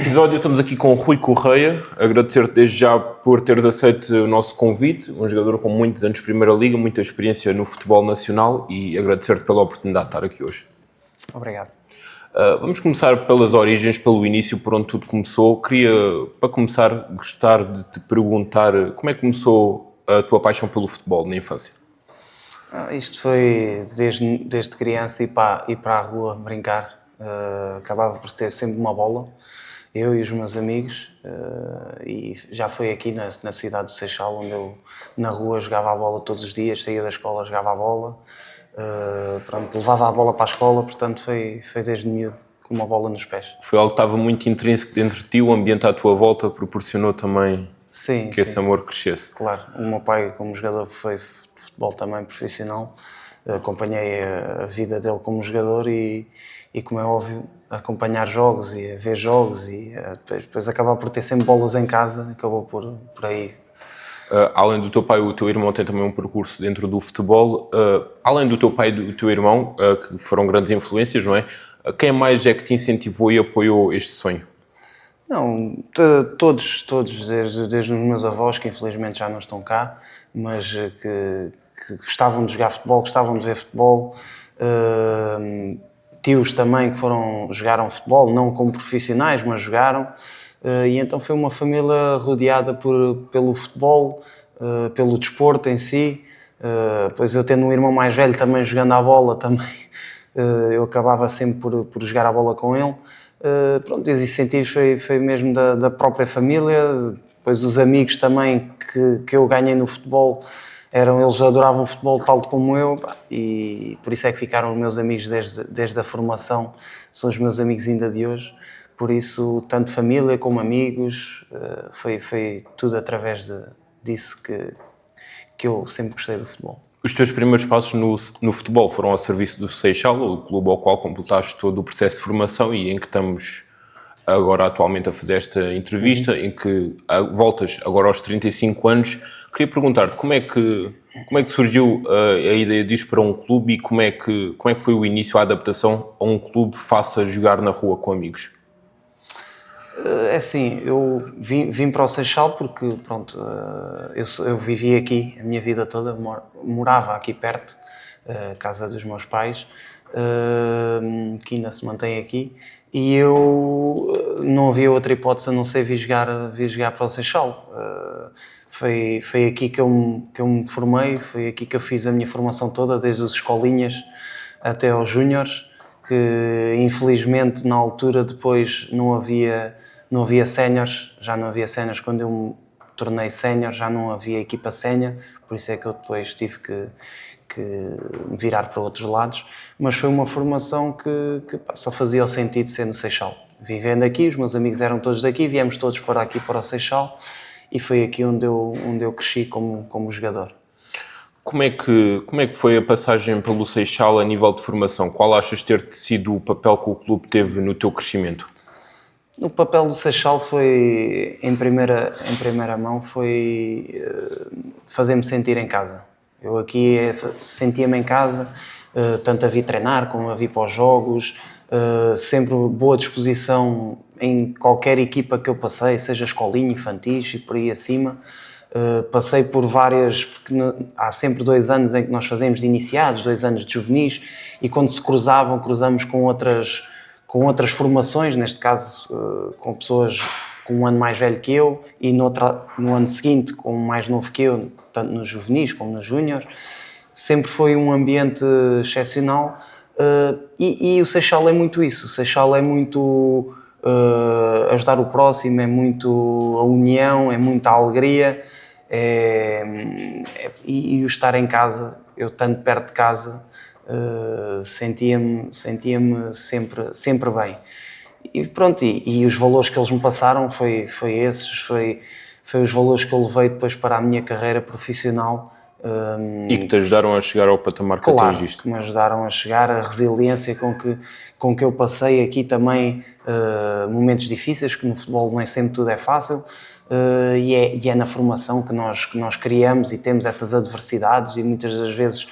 episódio estamos aqui com o Rui Correia. Agradecer-te desde já por teres aceito o nosso convite. Um jogador com muitos anos de Primeira Liga, muita experiência no futebol nacional e agradecer-te pela oportunidade de estar aqui hoje. Obrigado. Vamos começar pelas origens, pelo início, por onde tudo começou. Queria, para começar, gostar de te perguntar como é que começou a tua paixão pelo futebol na infância? Isto foi desde criança ir para a rua brincar. Acabava por ter sempre uma bola, eu e os meus amigos, e já foi aqui na cidade do Seixal, onde eu na rua jogava a bola todos os dias, saía da escola, jogava a bola, levava a bola para a escola, portanto foi desde miúdo com uma bola nos pés. Foi algo que estava muito intrínseco dentro de ti, o ambiente à tua volta proporcionou também que esse amor crescesse. Claro, o meu pai como jogador foi de futebol também profissional, acompanhei a vida dele como jogador e como é óbvio, acompanhar jogos e ver jogos e depois acabar por ter sempre bolas em casa, acabou por aí. Além do teu pai, o teu irmão tem também um percurso dentro do futebol. Além do teu pai e do teu irmão, que foram grandes influências, não é? Quem mais é que te incentivou e apoiou este sonho? Não, todos desde os meus avós, que infelizmente já não estão cá, mas que gostavam de jogar futebol, gostavam de ver futebol. Tios também que jogaram futebol, não como profissionais, mas jogaram. E então foi uma família rodeada pelo futebol, pelo desporto em si. Pois eu tendo um irmão mais velho também jogando à bola, também eu acabava sempre por jogar a bola com ele. Pronto, os incentivos foi mesmo da própria família. Depois os amigos também que eu ganhei no futebol, eles adoravam o futebol tal como eu, e por isso é que ficaram os meus amigos desde a formação, são os meus amigos ainda de hoje. Por isso, tanto família como amigos, foi tudo através disso que eu sempre gostei do futebol. Os teus primeiros passos no futebol foram ao serviço do Seixal, o clube ao qual completaste todo o processo de formação e em que estamos agora atualmente a fazer esta entrevista, em que voltas agora aos 35 anos. Queria perguntar-te como é que surgiu a ideia de ir para um clube e como é que foi o início, a adaptação a um clube face a jogar na rua com amigos? É assim, eu vim para o Seixal porque, pronto, eu vivi aqui a minha vida toda, morava aqui perto, casa dos meus pais, que ainda se mantém aqui, e eu não havia outra hipótese a não ser vir jogar para o Seixal. Foi aqui que eu me formei, foi aqui que eu fiz a minha formação toda, desde as escolinhas até aos júniores, que infelizmente na altura depois não havia séniores, já não havia séniores. Quando eu me tornei sénior já não havia equipa sénior, por isso é que eu depois tive que me virar para outros lados, mas foi uma formação que só fazia o sentido de ser no Seixal. Vivendo aqui, os meus amigos eram todos daqui, viemos todos para aqui, para o Seixal, e foi aqui onde eu cresci como jogador. Como é que foi a passagem pelo Seixal a nível de formação? Qual achas ter sido o papel que o clube teve no teu crescimento? O papel do Seixal foi, em primeira mão, foi fazer-me sentir em casa. Eu aqui sentia-me em casa, tanto a vir treinar como a vir para os jogos, sempre boa disposição em qualquer equipa que eu passei, seja escolinha, infantis e por aí acima. Passei por várias, porque há sempre 2 anos em que nós fazemos de iniciados, 2 anos de juvenis, e quando se cruzamos com outras formações, neste caso com pessoas com um ano mais velho que eu e no ano seguinte com um mais novo que eu, tanto nos juvenis como nos júniores. Sempre foi um ambiente excepcional e o Seixal é muito isso. O Seixal é muito ajudar o próximo, é muito a união, é muita alegria e o estar em casa, eu estando perto de casa, sentia-me sempre bem. E pronto, e os valores que eles me passaram foi os valores que eu levei depois para a minha carreira profissional. E que te ajudaram a chegar ao patamar que atingiste. Claro, que me ajudaram a chegar, a resiliência com que eu passei aqui também, momentos difíceis, que no futebol nem sempre tudo é fácil, e é na formação que nós criamos e temos essas adversidades e muitas das vezes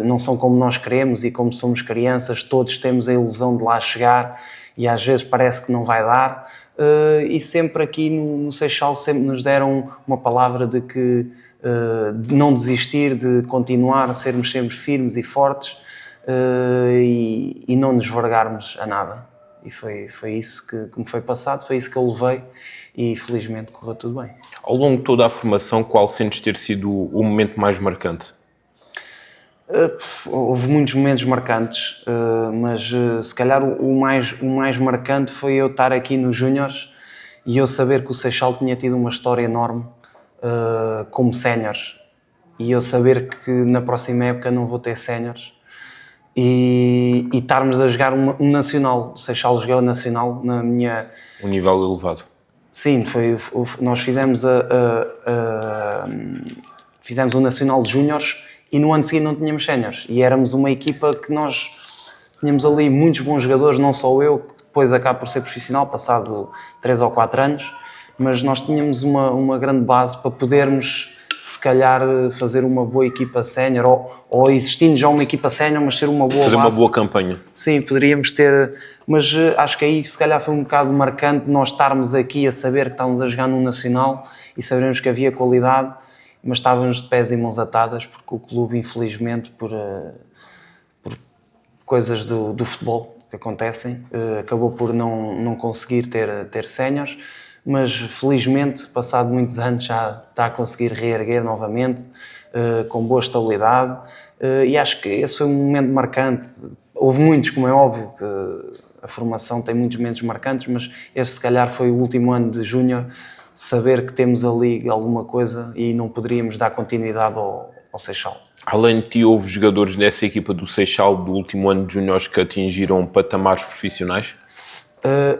não são como nós queremos e como somos crianças, todos temos a ilusão de lá chegar e às vezes parece que não vai dar, e sempre aqui no Seixal sempre nos deram uma palavra de que de não desistir, de continuar a sermos sempre firmes e fortes, e não nos vergarmos a nada. E foi isso que me foi passado, foi isso que eu levei e felizmente correu tudo bem. Ao longo de toda a formação, qual sentes ter sido o momento mais marcante? Houve muitos momentos marcantes, mas se calhar o mais marcante foi eu estar aqui nos Júniores e eu saber que o Seixal tinha tido uma história enorme como séniores, e eu saber que na próxima época não vou ter séniores e estarmos a jogar um Nacional. O Seixal jogou o Nacional na minha... Um nível elevado. Sim, nós fizemos fizemos o Nacional de Júniores e no ano seguinte não tínhamos séniores. E éramos uma equipa que nós tínhamos ali muitos bons jogadores, não só eu, que depois acabo por ser profissional, passado 3 ou 4 anos, mas nós tínhamos uma grande base para podermos, se calhar, fazer uma boa equipa sénior, ou existindo já uma equipa sénior, mas ser uma boa Fazer base. uma boa campanha. Sim, poderíamos ter, mas acho que aí se calhar foi um bocado marcante nós estarmos aqui a saber que estávamos a jogar no Nacional e sabermos que havia qualidade, mas estávamos de pés e mãos atadas porque o clube, infelizmente, por coisas do futebol que acontecem, acabou por não conseguir ter séniores, mas felizmente, passado muitos anos, já está a conseguir reerguer novamente, com boa estabilidade, e acho que esse foi um momento marcante. Houve muitos, como é óbvio, que a formação tem muitos momentos marcantes, mas esse se calhar foi o último ano de júnior, saber que temos ali alguma coisa e não poderíamos dar continuidade ao Seixal. Além de ti, houve jogadores dessa equipa do Seixal do último ano de júniores que atingiram patamares profissionais?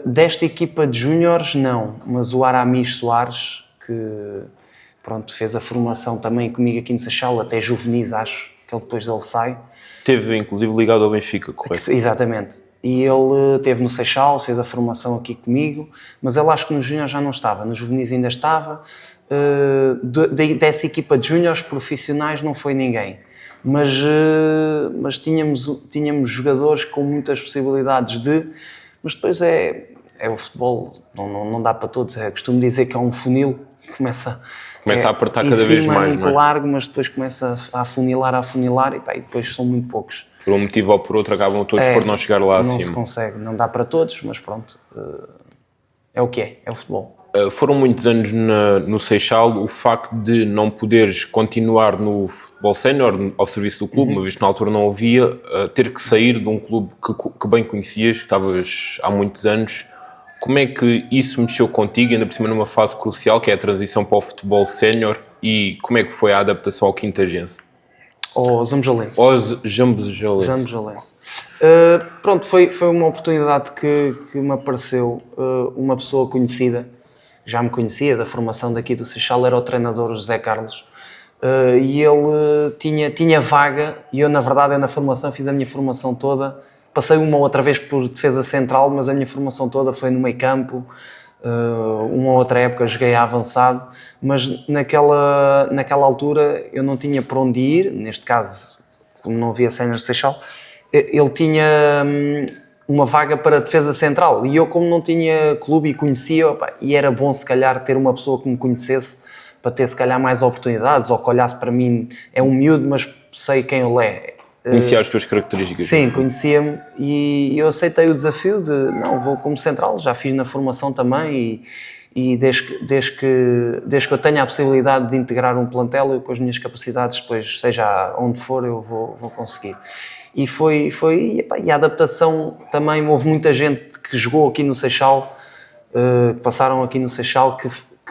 Desta equipa de júniores, não, mas o Aramis Soares, que pronto, fez a formação também comigo aqui no Seixal, até juvenis, acho, que ele depois dele sai. Teve, inclusive, ligado ao Benfica, correto? Exatamente. E ele esteve no Seixal, fez a formação aqui comigo, mas ele acho que no júnior já não estava, no juvenis ainda estava. Dessa equipa de júniores profissionais não foi ninguém, mas tínhamos jogadores com muitas possibilidades mas depois é o futebol, não dá para todos. Costumo dizer que é um funil, começa a apertar cada vez mais, é muito largo, mas depois começa a afunilar e depois são muito poucos. Por um motivo ou por outro acabam todos por não chegar lá acima. Não se consegue, não dá para todos, mas pronto, é o que é o futebol. Foram muitos anos no Seixal. O facto de não poderes continuar no futebol sénior, ao serviço do clube, uma vez que na altura não havia, ter que sair de um clube que bem conhecias, que estavas há muitos anos, como é que isso mexeu contigo, ainda por cima numa fase crucial, que é a transição para o futebol sénior, e como é que foi a adaptação ao Quintagense? Aos Zambujalense. Aos Zambujalense. Pronto, foi uma oportunidade que me apareceu. Uma pessoa conhecida, já me conhecia da formação daqui do Seixal, era o treinador José Carlos, e ele tinha vaga, e eu na verdade na formação fiz a minha formação toda, passei uma outra vez por defesa central, mas a minha formação toda foi no meio campo. Uma outra época joguei a avançado, mas naquela altura eu não tinha para onde ir, neste caso, como não havia séniores de Seixal, ele tinha uma vaga para defesa central e eu, como não tinha clube e conhecia, e era bom se calhar ter uma pessoa que me conhecesse para ter se calhar mais oportunidades, ou que olhasse para mim, é um miúdo, mas sei quem ele é. Conhecia as tuas características? Sim, conhecia-me, e eu aceitei o desafio de, não, vou como central, já fiz na formação também, e desde que eu tenha a possibilidade de integrar um plantel, eu com as minhas capacidades, depois, seja onde for, eu vou conseguir. E e a adaptação também, houve muita gente que jogou aqui no Seixal, que passaram aqui no Seixal, que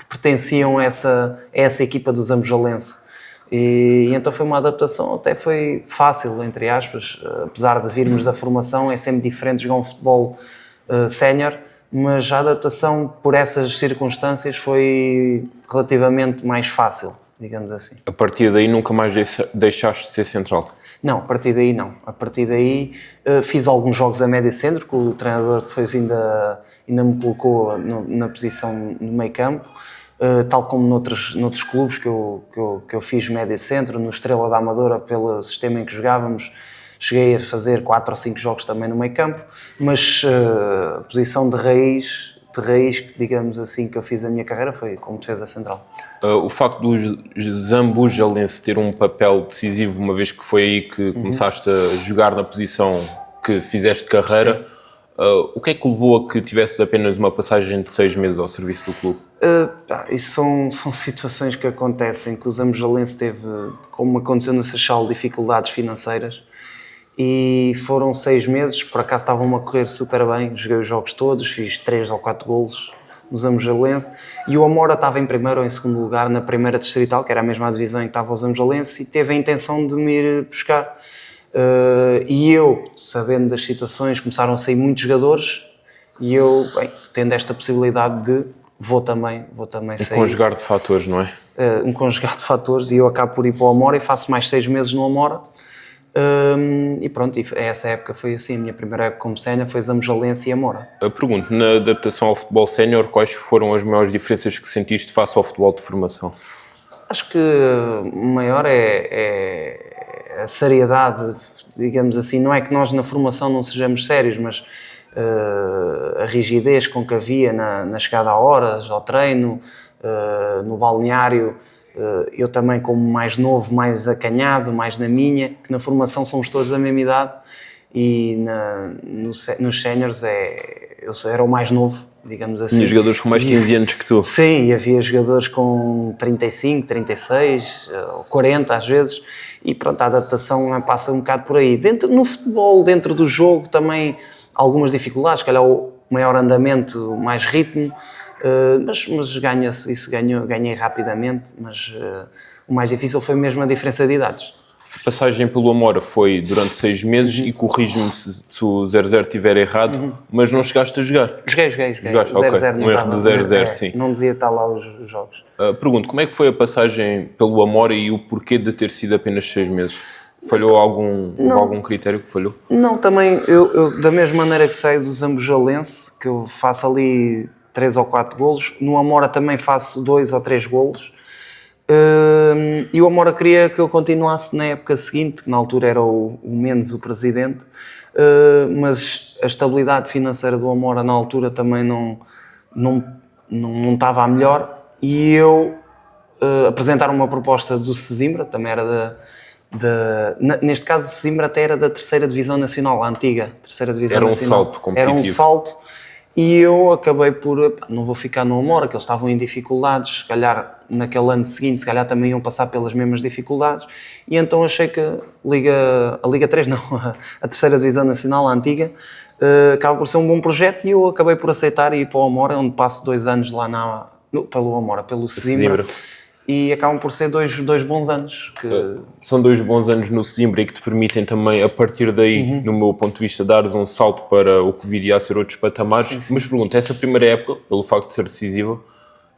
pertenciam a essa equipa do Zambujalense. E então foi uma adaptação, até foi fácil, entre aspas, apesar de virmos da formação, é sempre diferente jogar um futebol sénior, mas a adaptação por essas circunstâncias foi relativamente mais fácil, digamos assim. A partir daí nunca mais deixaste de ser central? Não, a partir daí não. A partir daí fiz alguns jogos a médio centro, que o treinador depois ainda me colocou na posição no meio campo. Tal como noutros clubes que eu fiz médio centro, no Estrela da Amadora, pelo sistema em que jogávamos, cheguei a fazer 4 ou 5 jogos também no meio campo, mas a posição de raiz, digamos assim, que eu fiz a minha carreira foi como defesa central. O facto do Zambujalense ter um papel decisivo, uma vez que foi aí que começaste a jogar na posição que fizeste carreira, o que é que levou a que tivesses apenas uma passagem de 6 meses ao serviço do clube? Isso são situações que acontecem, que o Zambujalense teve, como aconteceu no Seixal, dificuldades financeiras, e foram 6 meses, por acaso estavam-me a correr super bem, joguei os jogos todos, fiz 3 ou 4 golos no Zambujalense, e o Amora estava em primeiro ou em segundo lugar na primeira distrital, que era a mesma divisão em que estava o Zambujalense, e teve a intenção de me ir buscar. E eu, sabendo das situações, começaram a sair muitos jogadores, e eu, tendo esta possibilidade de vou também sair. Um conjugar de fatores, não é? Um conjugar de fatores, e eu acabo por ir para o Amora e faço mais 6 meses no Amora. E pronto, essa época foi assim, a minha primeira época como sénior foi Zambujalense e Amora. Eu pergunto, na adaptação ao futebol sénior, quais foram as maiores diferenças que sentiste face ao futebol de formação? Acho que o maior é a seriedade, digamos assim. Não é que nós na formação não sejamos sérios, mas a rigidez com que havia na chegada a horas, ao treino, no balneário. Eu também, como mais novo, mais acanhado, mais na minha, que na formação somos todos da mesma idade, e nos séniores eu era o mais novo, digamos assim. Tinha jogadores com mais 15 anos que tu. Sim, e havia jogadores com 35, 36, 40 às vezes, e pronto, a adaptação passa um bocado por aí. No futebol, dentro do jogo, também algumas dificuldades, calhar o maior andamento, mais ritmo, mas ganha-se, isso ganhei rapidamente, mas o mais difícil foi mesmo a diferença de idades. A passagem pelo Amora foi durante 6 meses e corrijo-me se o 0-0 estiver errado, mas não chegaste a jogar? Joguei. Jogaste, O 0-0 ok. Um erro de 0-0, sim. Não devia estar lá os jogos. Pergunto, como é que foi a passagem pelo Amora e o porquê de ter sido apenas 6 meses? Falhou houve algum critério que falhou? Não, também, eu da mesma maneira que saio do Zambujalense, que eu faço ali 3 ou 4 golos, no Amora também faço 2 ou 3 golos, e o Amora queria que eu continuasse na época seguinte, que na altura era o Mendes o presidente, mas a estabilidade financeira do Amora na altura também não estava a melhor, e eu apresentaram uma proposta do Sesimbra, também era neste caso Sesimbra até era da 3ª Divisão Nacional, a antiga 3ª Divisão Nacional. Salto competitivo. Era um salto, e eu acabei por, não vou ficar no Amora, que eles estavam em dificuldades, se calhar naquele ano seguinte, se calhar também iam passar pelas mesmas dificuldades, e então achei que a Liga 3 não, a 3ª Divisão Nacional, a antiga, acaba por ser um bom projeto, e eu acabei por aceitar e ir para o Amora, onde passo 2 anos lá pelo Sesimbra. E acabam por ser dois bons anos. São 2 bons anos no Sesimbra e que te permitem também, a partir daí, no meu ponto de vista, dares um salto para o que viria a ser outros patamares. Sim. Mas pergunto, essa primeira época, pelo facto de ser decisiva,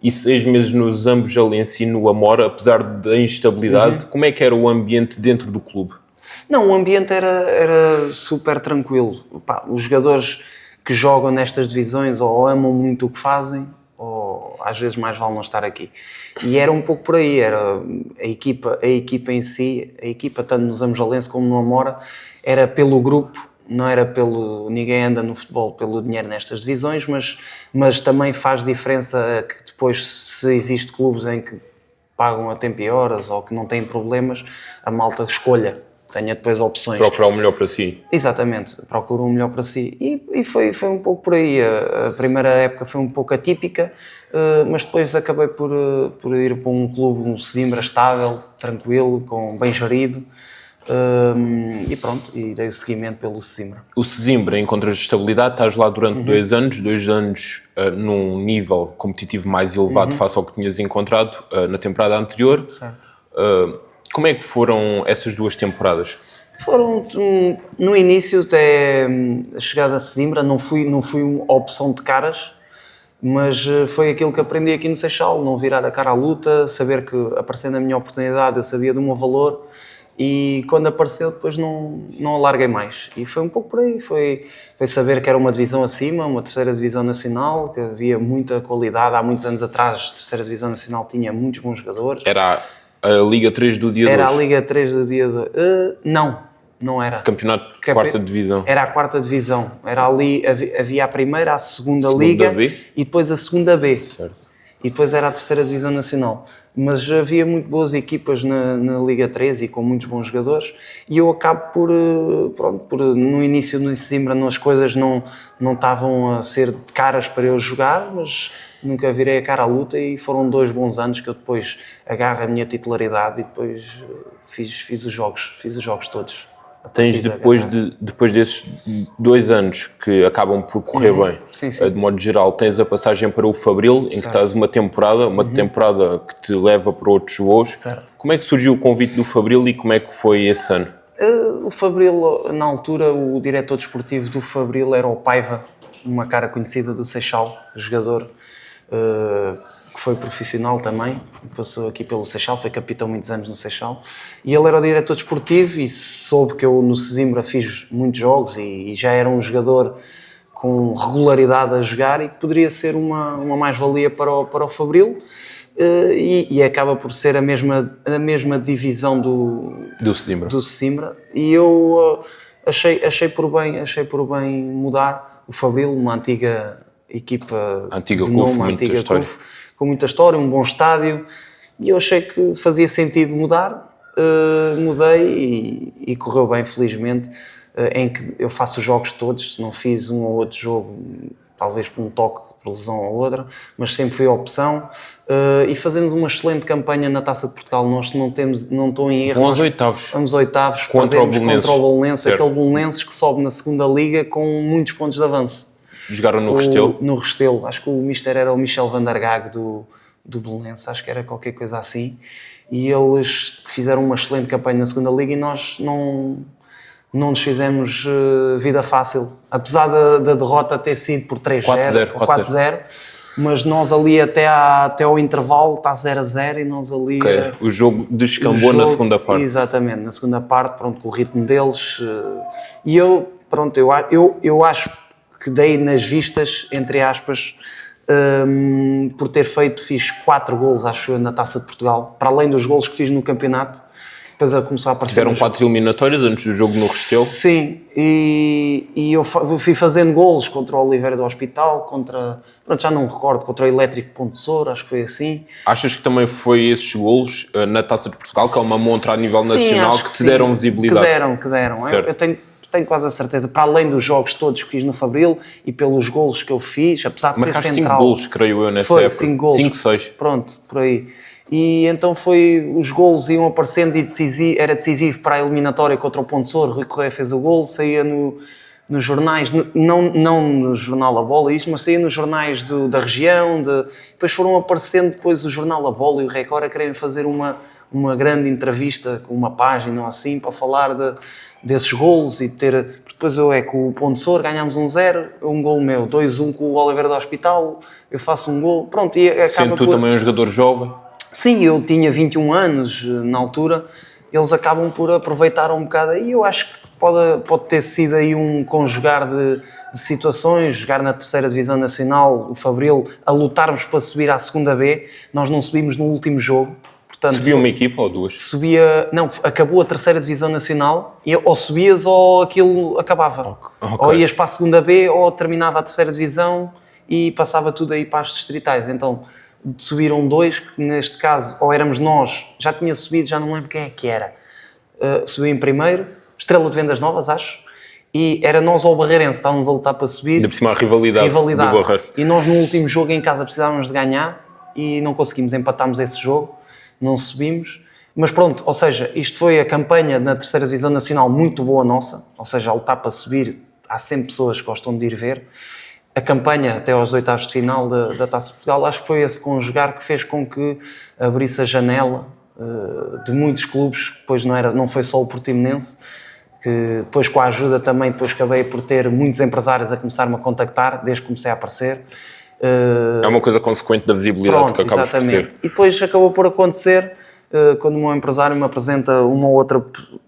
e 6 meses no Zambujalense e no Amora, apesar da instabilidade, como é que era o ambiente dentro do clube? Não, o ambiente era super tranquilo. Os jogadores que jogam nestas divisões ou amam muito o que fazem, ou às vezes mais vale não estar aqui. E era um pouco por aí, era a equipa em si, a equipa tanto no Zambujalense como no Amora, era pelo grupo, não era pelo... Ninguém anda no futebol pelo dinheiro nestas divisões, mas também faz diferença que depois, se existe clubes em que pagam a tempo e horas ou que não têm problemas, a malta escolha, tenha depois opções. Procurar o melhor para si. Exatamente, procura o melhor para si. E foi um pouco por aí. A primeira época foi um pouco atípica, mas depois acabei por ir para um clube, um Sesimbra estável, tranquilo, bem gerido, e pronto, e dei o seguimento pelo Sesimbra. O Sesimbra encontras estabilidade, estás lá durante 2 anos num nível competitivo mais elevado face ao que tinhas encontrado na temporada anterior. Certo. Como é que foram essas 2 temporadas? Foram, no início, até a chegada a Sesimbra, não fui uma opção de caras, mas foi aquilo que aprendi aqui no Seixal, não virar a cara à luta, saber que aparecendo a minha oportunidade eu sabia do meu valor, e quando apareceu depois não alarguei mais. E foi um pouco por aí, foi saber que era uma divisão acima, uma 3ª Divisão Nacional, que havia muita qualidade. Há muitos anos atrás, a 3ª Divisão Nacional tinha muitos bons jogadores. Era a Liga 3 do dia 2? Era a Liga 3 do dia 2. Não. Não era. Campeonato de quarta divisão. Era a quarta divisão. Era ali, havia a primeira, a segunda Liga B. e depois a segunda B. Certo. E depois era a terceira divisão nacional. Mas havia muito boas equipas na Liga 3 e com muitos bons jogadores, e eu acabo no início no Sesimbra as coisas não estavam a ser caras para eu jogar, mas nunca virei a cara à luta, e foram 2 bons anos que eu depois agarro a minha titularidade e depois fiz os jogos todos. Tens depois desses 2 anos que acabam por correr bem, Sim, sim. de modo geral, tens a passagem para o Fabril, em que estás uma temporada que te leva para outros voos. Certo. Como é que surgiu o convite do Fabril e como é que foi esse ano? O Fabril, na altura, o diretor desportivo do Fabril era o Paiva, uma cara conhecida do Seixal, jogador que foi profissional também, passou aqui pelo Seixal, foi capitão muitos anos no Seixal, e ele era o diretor desportivo e soube que eu no Sesimbra fiz muitos jogos e já era um jogador com regularidade a jogar e que poderia ser uma mais-valia para o Fabril, e acaba por ser a mesma divisão do Sesimbra, e eu achei por bem mudar o Fabril, uma antiga equipa, com muita história, um bom estádio, e eu achei que fazia sentido mudar. Mudei e correu bem, felizmente, em que eu faço os jogos todos. Se não fiz um ou outro jogo, talvez por um toque, por lesão ou outra, mas sempre fui a opção, e fazemos uma excelente campanha na Taça de Portugal. Nós não estou em erro. Vamos oitavos, contra o Belenenses, aquele Belenenses que sobe na segunda Liga com muitos pontos de avanço. Jogaram no Restelo? No Restelo. Acho que o mister era o Michel van der Gaag do Belenenses, acho que era qualquer coisa assim. E eles fizeram uma excelente campanha na segunda Liga e nós não nos fizemos vida fácil. Apesar da derrota ter sido por 3-0 ou 4-0, mas nós ali até ao intervalo está 0-0 e nós ali... Okay. O jogo descambou na segunda parte. Exatamente, na segunda parte, pronto, com o ritmo deles. E eu acho que dei nas vistas, entre aspas, por ter fiz 4 golos, acho eu, na Taça de Portugal, para além dos golos que fiz no campeonato. Depois a começar a aparecer... Fizeram 4 eliminatórias antes do jogo no Restelo? Sim, e eu fui fazendo golos contra o Oliveira do Hospital, já não me recordo, contra o Elétrico Ponte Soura, acho que foi assim. Achas que também foi esses golos na Taça de Portugal, que é uma montra a nível nacional, que te deram visibilidade? Que deram. Eu tenho quase a certeza, para além dos jogos todos que fiz no Fabril e pelos golos que eu fiz, apesar de ser central... 5 golos, creio eu, nessa época. 5 golos. 5, 6. Pronto, por aí. E então os golos iam aparecendo e era decisivo para a eliminatória contra o Ponte Soura. Rui Correia fez o golo, saía nos jornais, não no jornal A Bola, mas saía nos jornais da região. Depois foram aparecendo depois o jornal A Bola e o Record a quererem fazer uma grande entrevista com uma página ou assim para falar desses golos e ter... Depois com o Ponte Soura ganhámos 1-0, um golo meu, 2-1 com o Oliveira do Hospital, eu faço um golo, pronto, e acaba sendo tu também um jogador jovem? Sim, eu tinha 21 anos na altura, eles acabam por aproveitar um bocado aí. Eu acho que pode ter sido aí um conjugar de situações, jogar na terceira divisão nacional, o Fabril, a lutarmos para subir à segunda B, nós não subimos no último jogo. Portanto, subia uma equipa ou duas? Acabou a terceira divisão nacional e ou subias ou aquilo acabava. Okay. Ou ias para a segunda B ou terminava a terceira divisão e passava tudo aí para as distritais. Então subiram 2, que neste caso ou éramos nós, já tinha subido, já não lembro quem é que era. Subiu em primeiro, Estrela de Vendas Novas, acho. E era nós ou o Barreirense, estávamos a lutar para subir. Ainda por cima a rivalidade do Barreiro. E nós no último jogo em casa precisávamos de ganhar e não conseguimos, empatámos esse jogo. Não subimos, mas pronto, ou seja, isto foi a campanha na terceira divisão nacional muito boa nossa, ou seja, a lutar para subir, há sempre pessoas que gostam de ir ver. A campanha até aos oitavos de final da Taça de Portugal, acho que foi esse conjugar que fez com que abrisse a janela de muitos clubes, depois não foi só o Portimonense, que depois com a ajuda também, depois acabei por ter muitos empresários a começar-me a contactar, desde que comecei a aparecer. É uma coisa consequente da visibilidade que acabas por ter. E depois acabou por acontecer quando o meu empresário me apresenta uma ou outra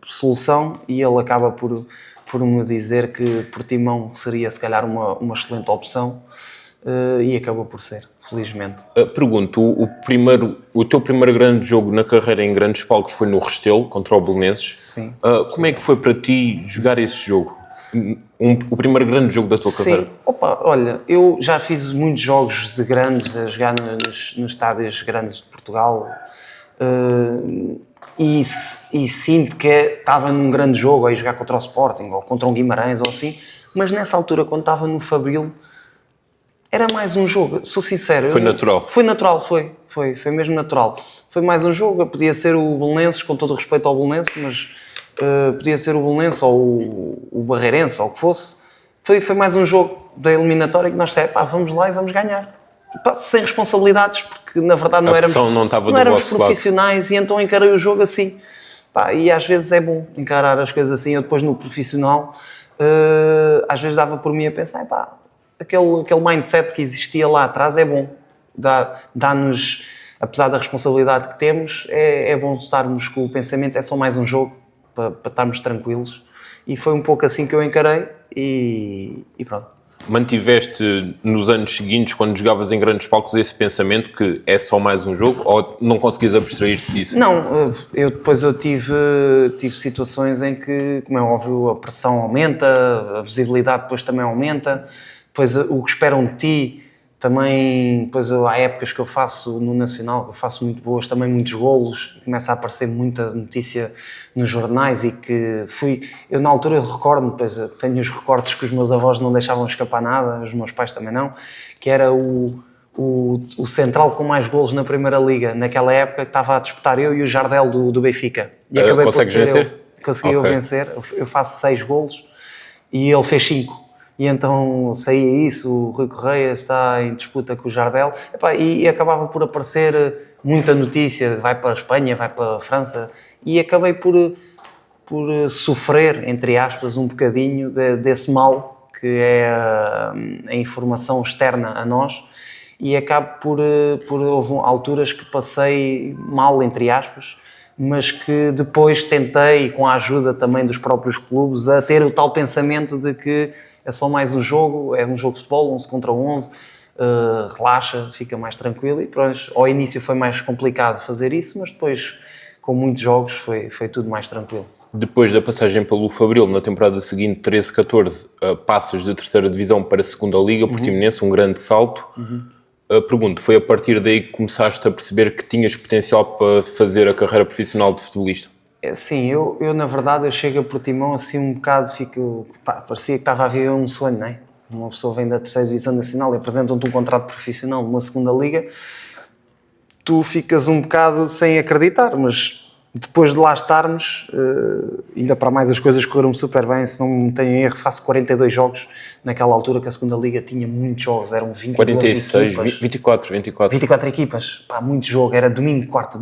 solução e ele acaba por me dizer que Portimão seria se calhar uma excelente opção. e acabou por ser, felizmente. Pergunto, o teu primeiro grande jogo na carreira em grandes palcos foi no Restelo, contra o Belenenses. Sim. Como é que foi para ti jogar esse jogo? O primeiro grande jogo da tua carreira? Sim, olha, eu já fiz muitos jogos de grandes, a jogar nos estádios grandes de Portugal, e sinto que estava num grande jogo, a jogar contra o Sporting, ou contra um Guimarães, ou assim, mas nessa altura, quando estava no Fabril, era mais um jogo, sou sincero. Foi natural? Foi natural, foi mesmo natural. Foi mais um jogo, podia ser o Belenenses, com todo o respeito ao Belenenses, mas podia ser o Belenenses ou o Barreirense, ou o que fosse. Foi mais um jogo da eliminatória que nós dissemos, vamos lá e vamos ganhar. Sem responsabilidades, porque na verdade não éramos profissionais lado. E então encarei o jogo assim. E às vezes é bom encarar as coisas assim. Eu depois no profissional, às vezes dava por mim a pensar, aquele mindset que existia lá atrás é bom. Dá-nos, apesar da responsabilidade que temos, é bom estarmos com o pensamento, é só mais um jogo, para estarmos tranquilos. E foi um pouco assim que eu encarei e pronto. Mantiveste nos anos seguintes, quando jogavas em grandes palcos, esse pensamento que é só mais um jogo, ou não conseguias abstrair-te disso? Não, eu tive situações em que, como é óbvio, a pressão aumenta, a visibilidade depois também aumenta, depois o que esperam de ti também, depois há épocas que eu faço no Nacional, que eu faço muito boas, também muitos golos, e começa a aparecer muita notícia nos jornais e que eu na altura eu recordo-me, depois eu tenho os recortes que os meus avós não deixavam escapar nada, os meus pais também não, que era o central com mais golos na Primeira Liga, naquela época que estava a disputar eu e o Jardel do Benfica. E acabei por ser consegui eu vencer, eu faço 6 golos e ele fez 5. E então saía isso, o Rui Correia está em disputa com o Jardel, e acabava por aparecer muita notícia, vai para a Espanha, vai para a França, e acabei por sofrer, entre aspas, um bocadinho desse mal, que é a informação externa a nós, e acabo houve alturas que passei mal, entre aspas, mas que depois tentei, com a ajuda também dos próprios clubes, a ter o tal pensamento de que é só mais um jogo, é um jogo de futebol, 11 contra 11, relaxa, fica mais tranquilo. E pronto, ao início foi mais complicado fazer isso, mas depois, com muitos jogos, foi tudo mais tranquilo. Depois da passagem pelo Fabril, na temporada seguinte, 13-14, passas de terceira divisão para a segunda Liga, Portimonense, um grande salto. Pergunto, foi a partir daí que começaste a perceber que tinhas potencial para fazer a carreira profissional de futebolista? Sim, eu na verdade eu chego a Portimão assim um bocado, parecia que estava a viver um sonho, não é? Uma pessoa vem da terceira divisão nacional e apresentam-te um contrato profissional numa segunda liga, tu ficas um bocado sem acreditar, mas depois de lá estarmos, ainda para mais as coisas correram super bem, se não me tenho erro, faço 42 jogos, naquela altura que a segunda liga tinha muitos jogos, eram 22 46, equipas. 24 equipas, muito jogo, era domingo, quarta,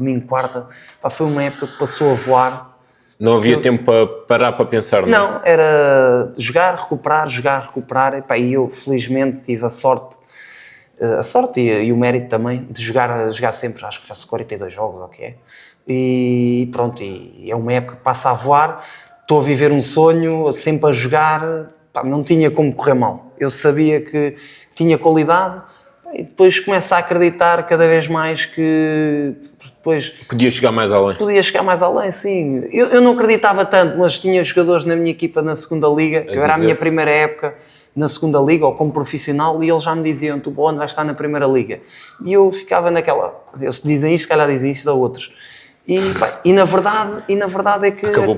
foi uma época que passou a voar. Não havia tempo para parar para pensar, não, era jogar, recuperar, e eu felizmente tive a sorte e o mérito também de jogar sempre, acho que faço 42 jogos, ok? E pronto, e é uma época que passa a voar, estou a viver um sonho, sempre a jogar, não tinha como correr mal. Eu sabia que tinha qualidade e depois começo a acreditar cada vez mais que depois... Podia chegar mais além. Podia chegar mais além, sim. Eu não acreditava tanto, mas tinha jogadores na minha equipa na segunda liga, que era a minha primeira época na segunda liga, ou como profissional, e eles já me diziam, tu onde vais estar na primeira liga? E eu ficava naquela, eles dizem isto, se calhar dizem isto a outros. E na verdade é que acabou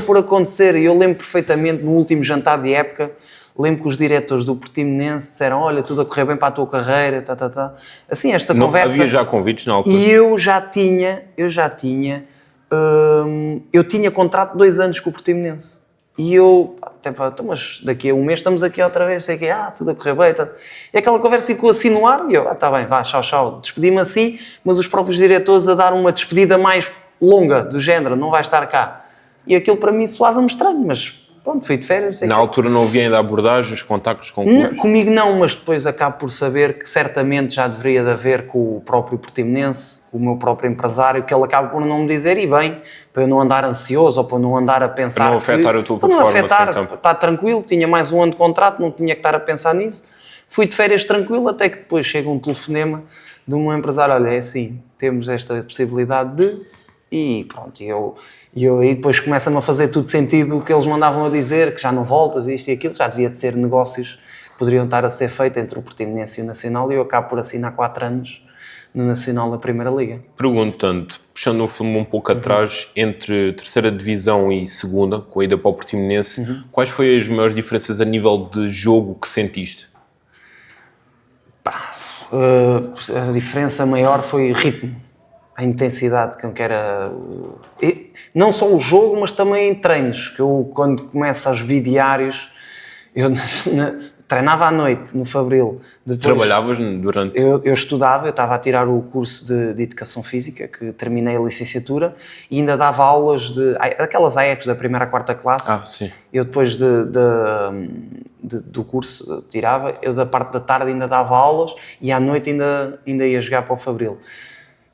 por acontecer. E eu lembro perfeitamente, no último jantar de época, lembro que os diretores do Portimonense disseram, olha, tudo a correr bem para a tua carreira, Assim, esta conversa... Havia já convites na altura? E eu tinha contrato de 2 anos com o Portimonense. E eu, mas daqui a um mês estamos aqui outra vez, sei que, tudo a correr bem. E aquela conversa ficou assim no ar, e eu, está bem, vá, tchau. Despedi-me assim, mas os próprios diretores a dar uma despedida mais longa, do género, não vai estar cá. E aquilo para mim soava-me estranho, mas pronto, fui de férias. Na altura não havia ainda abordagens, contactos com clubes? Comigo não, mas depois acabo por saber que certamente já deveria de haver com o próprio Portimonense, com o meu próprio empresário, que ele acaba por não me dizer, e bem, para eu não andar ansioso, ou para eu não andar a pensar... Para não afetar a tua performance em campo. Está tranquilo, tinha mais um ano de contrato, não tinha que estar a pensar nisso, Fui de férias tranquilo, até que depois chega um telefonema de um empresário, olha, é assim, temos esta possibilidade de... E pronto, eu aí depois começa-me a fazer tudo sentido o que eles mandavam a dizer, que já não voltas, isto e aquilo, já devia de ser negócios que poderiam estar a ser feitos entre o Portimonense e o Nacional, e eu acabo por assinar 4 anos no Nacional da Primeira Liga. Perguntando, puxando o filme um pouco atrás, entre terceira divisão e segunda, com a ida para o Portimonense, quais foram as maiores diferenças a nível de jogo que sentiste? A diferença maior foi ritmo, a intensidade com que era, não só o jogo, mas também treinos, que eu quando começo aos bidiários, eu treinava à noite no Fabril. Depois, trabalhavas durante... Eu estudava, eu estava a tirar o curso de Educação Física, que terminei a licenciatura, e ainda dava aulas aquelas AECs da primeira à quarta classe. Sim. Eu depois do curso tirava, eu da parte da tarde ainda dava aulas, e à noite ainda ia jogar para o Fabril.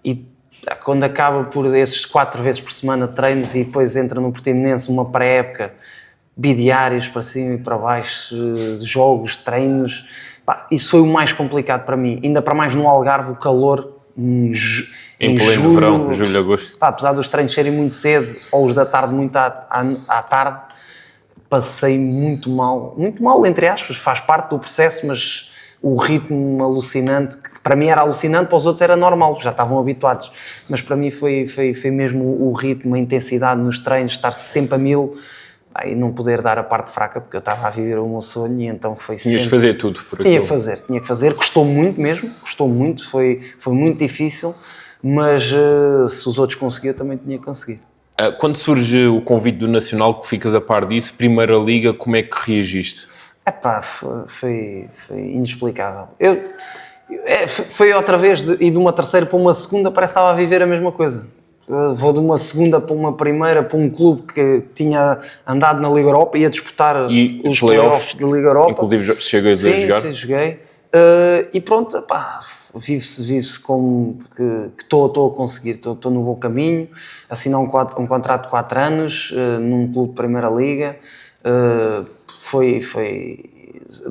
E quando acaba por esses 4 vezes por semana de treinos, e depois entra no Portimonense uma pré-época, bidiários para cima e para baixo, jogos, treinos, isso foi o mais complicado para mim. Ainda para mais no Algarve, o calor em pleno verão, julho, agosto. Apesar dos treinos serem muito cedo, ou os da tarde muito à tarde, passei muito mal, entre aspas, faz parte do processo, mas o ritmo alucinante, que para mim era alucinante, para os outros era normal, já estavam habituados, mas para mim foi mesmo o ritmo, a intensidade nos treinos, estar sempre a 1000, e não poder dar a parte fraca, porque eu estava a viver o meu sonho, e então foi sempre... Tinhas de fazer tudo por aquilo. Tinha que fazer, custou muito mesmo, foi muito difícil, mas se os outros conseguiam, eu também tinha que conseguir. Quando surge o convite do Nacional, que ficas a par disso, Primeira Liga, como é que reagiste? Foi inexplicável. Foi outra vez, e de uma terceira para uma segunda, parece que estava a viver a mesma coisa. Vou de uma segunda para uma primeira, para um clube que tinha andado na Liga Europa e a disputar os playoffs da Liga Europa. Inclusive chegas a jogar? Sim, joguei. E pronto, vive-se como que estou a conseguir, estou no bom caminho, assinar um contrato de 4 anos num clube de Primeira Liga, foi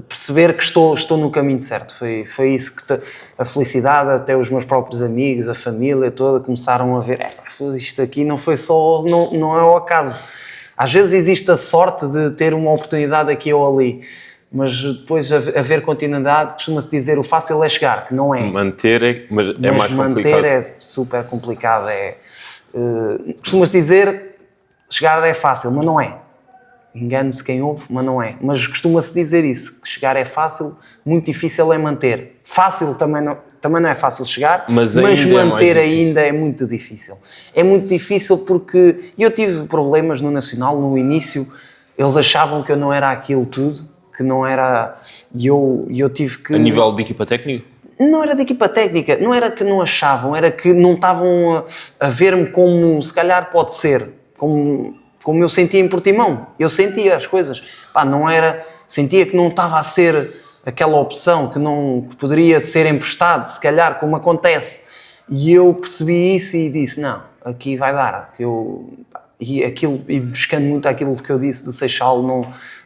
perceber que estou no caminho certo, foi isso que a felicidade, até os meus próprios amigos, a família toda começaram a ver, isto aqui não foi só, não é o acaso. Às vezes existe a sorte de ter uma oportunidade aqui ou ali, mas depois haver continuidade, costuma-se dizer o fácil é chegar, que não é. Manter é mais complicado. Manter é super complicado. Costuma-se dizer chegar é fácil, mas não é. Engane-se quem ouve, mas não é. Mas costuma-se dizer isso, que chegar é fácil, muito difícil é manter. Fácil também não é fácil chegar, mas manter ainda é muito difícil. É muito difícil porque eu tive problemas no Nacional, no início, eles achavam que eu não era aquilo tudo, que não era... E eu tive que... A nível de equipa técnica? Não era de equipa técnica, não era que não achavam, era que não estavam a ver-me como se calhar pode ser, como eu sentia em Portimão. Eu sentia as coisas. Não era... Sentia que não estava a ser aquela opção, que poderia ser emprestado, se calhar, como acontece. E eu percebi isso e disse, não, aqui vai dar. E buscando muito aquilo que eu disse do Seixal,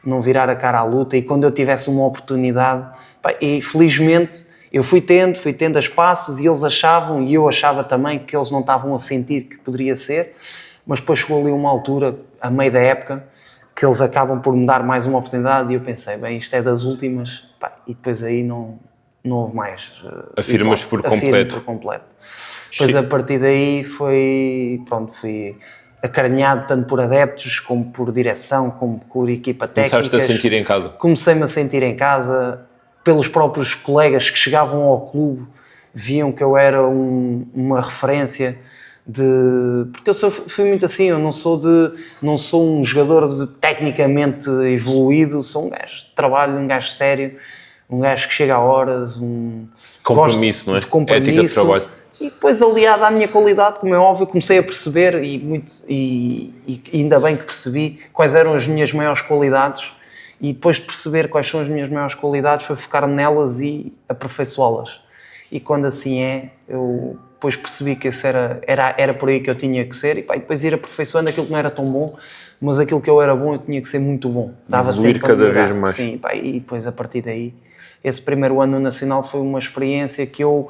não virar a cara à luta. E quando eu tivesse uma oportunidade... E felizmente eu fui tendo as passos, e eles achavam, e eu achava também, que eles não estavam a sentir que poderia ser. Mas depois chegou ali uma altura, a meio da época, que eles acabam por me dar mais uma oportunidade, e eu pensei, bem, isto é das últimas, e depois aí não houve mais. Afirmas por completo. Depois a partir daí fui acarinhado tanto por adeptos, como por direção, como por equipa técnica. Começaste a sentir em casa? Comecei-me a sentir em casa, pelos próprios colegas que chegavam ao clube, viam que eu era uma referência. Porque eu fui muito assim, eu não sou um jogador tecnicamente evoluído, sou um gajo de trabalho, um gajo sério, um gajo que chega a horas, compromisso, não é? De compromisso. Ética de trabalho. E depois, aliado à minha qualidade, como é óbvio, comecei a perceber, e ainda bem que percebi quais eram as minhas maiores qualidades, e depois de perceber quais são as minhas maiores qualidades, foi focar-me nelas e aperfeiçoá-las. e quando assim é, eu depois percebi que esse era por aí que eu tinha que ser, e depois ir aperfeiçoando aquilo que não era tão bom, mas aquilo que eu era bom eu tinha que ser muito bom. Dava Evoluir sempre cada vez mais. Sim, e depois a partir daí, esse primeiro ano no Nacional foi uma experiência que eu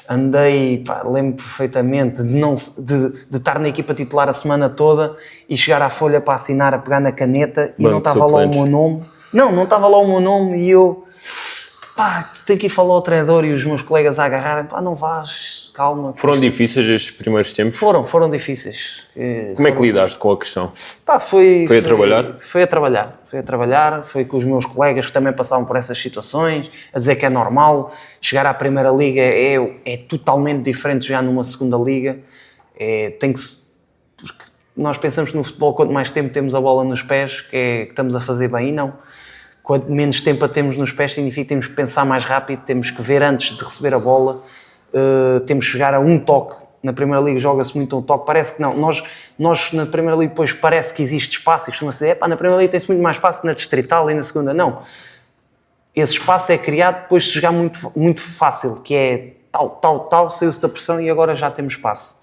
andei, lembro perfeitamente de estar na equipa titular a semana toda e chegar à folha para assinar, a pegar na caneta e não estava lá o meu nome. Não estava lá o meu nome e eu, tenho que ir falar ao treinador e os meus colegas a agarrarem, não vais, calma. Foram difíceis estes primeiros tempos? Foram difíceis. Como é que lidaste com a questão? Foi a trabalhar? Foi a trabalhar, foi com os meus colegas que também passavam por essas situações, a dizer que é normal, chegar à Primeira Liga é totalmente diferente já numa Segunda Liga, porque nós pensamos no futebol, quanto mais tempo temos a bola nos pés, que estamos a fazer bem, e não. Quanto menos tempo a temos nos pés, significa que temos que pensar mais rápido, temos que ver antes de receber a bola, temos que chegar a um toque. Na Primeira Liga joga-se muito um toque, parece que não. Nós na Primeira Liga depois parece que existe espaço, e costuma-se dizer, na Primeira Liga tem-se muito mais espaço, na Distrital e na Segunda. Não. Esse espaço é criado depois de jogar muito, muito fácil, que é tal, saiu-se da pressão e agora já temos espaço.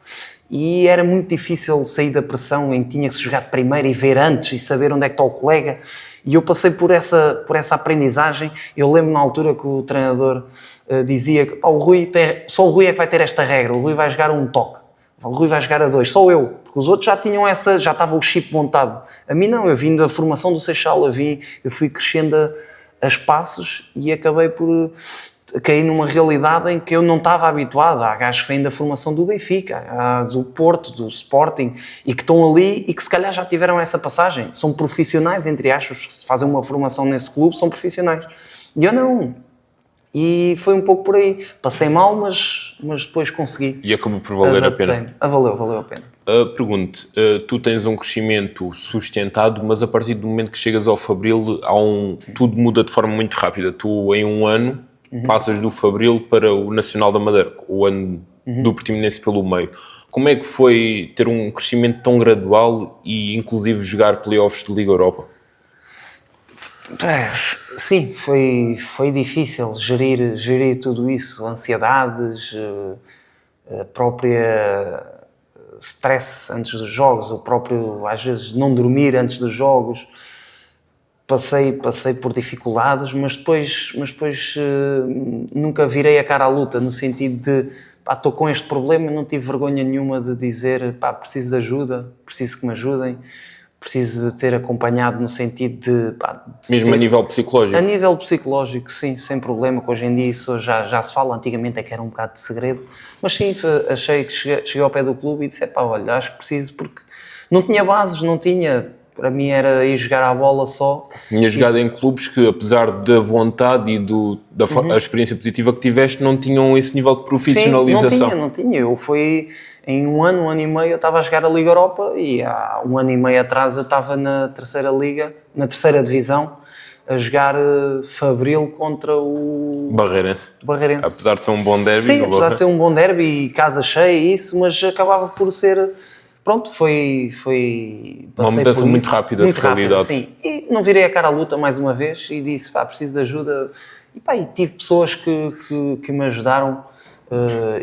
E era muito difícil sair da pressão em que tinha que se jogar de primeira e ver antes e saber onde é que está o colega. E eu passei por essa aprendizagem. Eu lembro na altura que o treinador dizia que só o Rui é que vai ter esta regra. O Rui vai jogar um toque. O Rui vai jogar a 2. Só eu. Porque os outros já tinham já estava o chip montado. A mim não. Eu vim da formação do Seixal. Eu fui crescendo a espaços e acabei por caí numa realidade em que eu não estava habituado. Há gajos que vêm da formação do Benfica, do Porto, do Sporting, e que estão ali e que se calhar já tiveram essa passagem. São profissionais, entre aspas, que fazem uma formação nesse clube, são profissionais. E eu não. E foi um pouco por aí. Passei mal, mas depois consegui. E acabou por valer a pena. Valeu a pena. Pergunto, tu tens um crescimento sustentado, mas a partir do momento que chegas ao Fabril, tudo muda de forma muito rápida. Tu, em um ano, passas do Fabril para o Nacional da Madeira, o ano do Portimonense pelo meio. Como é que foi ter um crescimento tão gradual e inclusive jogar playoffs de Liga Europa? Sim, foi difícil gerir tudo isso, ansiedades, a própria stress antes dos jogos, o próprio, às vezes, não dormir antes dos jogos. Passei por dificuldades, mas depois nunca virei a cara à luta, no sentido de, estou com este problema, não tive vergonha nenhuma de dizer, preciso de ajuda, preciso que me ajudem, preciso de ter acompanhado no sentido de mesmo a nível psicológico? A nível psicológico, sim, sem problema, que hoje em dia isso já se fala, antigamente é que era um bocado de segredo, mas sim, achei que cheguei ao pé do clube e disse, olha, acho que preciso, porque não tinha bases, não tinha... Para mim era ir jogar à bola só. Tinha jogado em clubes que, apesar da vontade e da experiência positiva que tiveste, não tinham esse nível de profissionalização. Sim, não tinha. Eu fui, em um ano e meio, eu estava a jogar a Liga Europa e há um ano e meio atrás eu estava na terceira Liga, na terceira divisão, a jogar Fabril contra o... Barreirense. Apesar de ser um bom derby. Sim, apesar de ser um bom derby e casa cheia e isso, mas acabava por ser... Pronto, foi uma mudança muito rápida de realidade. Sim, e não virei a cara à luta mais uma vez e disse, preciso de ajuda. E tive pessoas que me ajudaram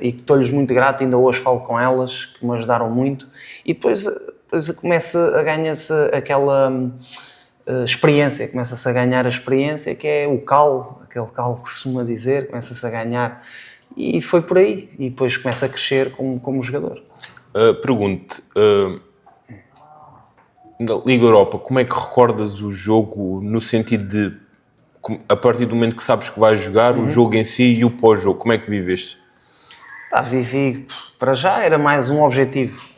e que estou-lhes muito grato, ainda hoje falo com elas, que me ajudaram muito. E depois começa a ganhar-se aquela experiência, começa-se a ganhar a experiência, que é o cal, aquele cal que se costuma dizer, começa-se a ganhar. E foi por aí. E depois começa a crescer como jogador. Pergunto, na Liga Europa, como é que recordas o jogo no sentido de, a partir do momento que sabes que vais jogar, o jogo em si e o pós-jogo, como é que viveste? Vivi, para já era mais um objetivo,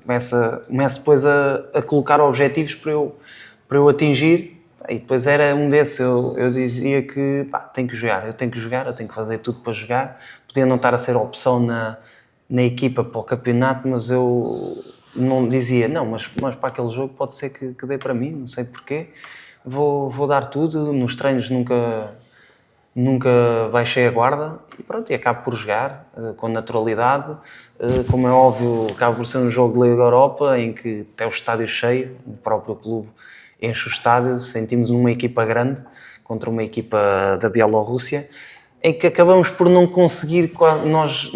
começo depois a colocar objetivos para eu atingir, e depois era um desses, eu dizia que tenho que jogar, eu tenho que fazer tudo para jogar, podia não estar a ser opção na equipa para o campeonato, mas eu não dizia, mas para aquele jogo pode ser que dê para mim, não sei porquê, vou dar tudo, nos treinos nunca baixei a guarda e pronto, e acabo por jogar com naturalidade, como é óbvio, acaba por ser um jogo de Liga Europa em que até o estádio cheio, o próprio clube enche o estádio, sentimos uma equipa grande contra uma equipa da Bielorrússia. em que acabamos por não conseguir, nós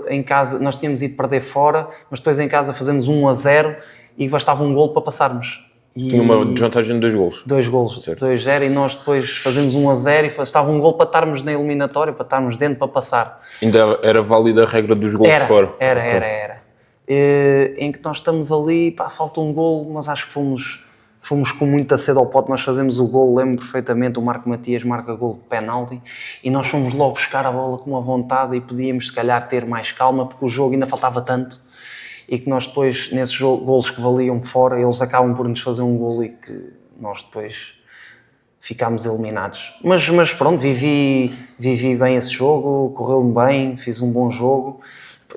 em casa, nós tínhamos ido perder fora, mas depois em casa fazemos 1-0 e bastava um golo para passarmos. Tinha uma desvantagem de 2 golos. 2 golos, 2-0, e nós depois fazemos 1-0 e bastava um golo para estarmos na eliminatória, para estarmos dentro, para passar. Ainda era válida a regra dos golos fora? Era. Em que nós estamos ali, pá, falta um golo, mas acho que fomos com muita sede ao pote. Nós fazemos o golo, lembro perfeitamente, o Marco Matias marca golo de penalti e nós fomos logo buscar a bola com uma vontade e podíamos se calhar ter mais calma, porque o jogo ainda faltava tanto, e que nós depois, nesses golos que valiam fora, eles acabam por nos fazer um golo e que nós depois ficámos eliminados. Mas pronto, vivi bem esse jogo, correu-me bem, fiz um bom jogo.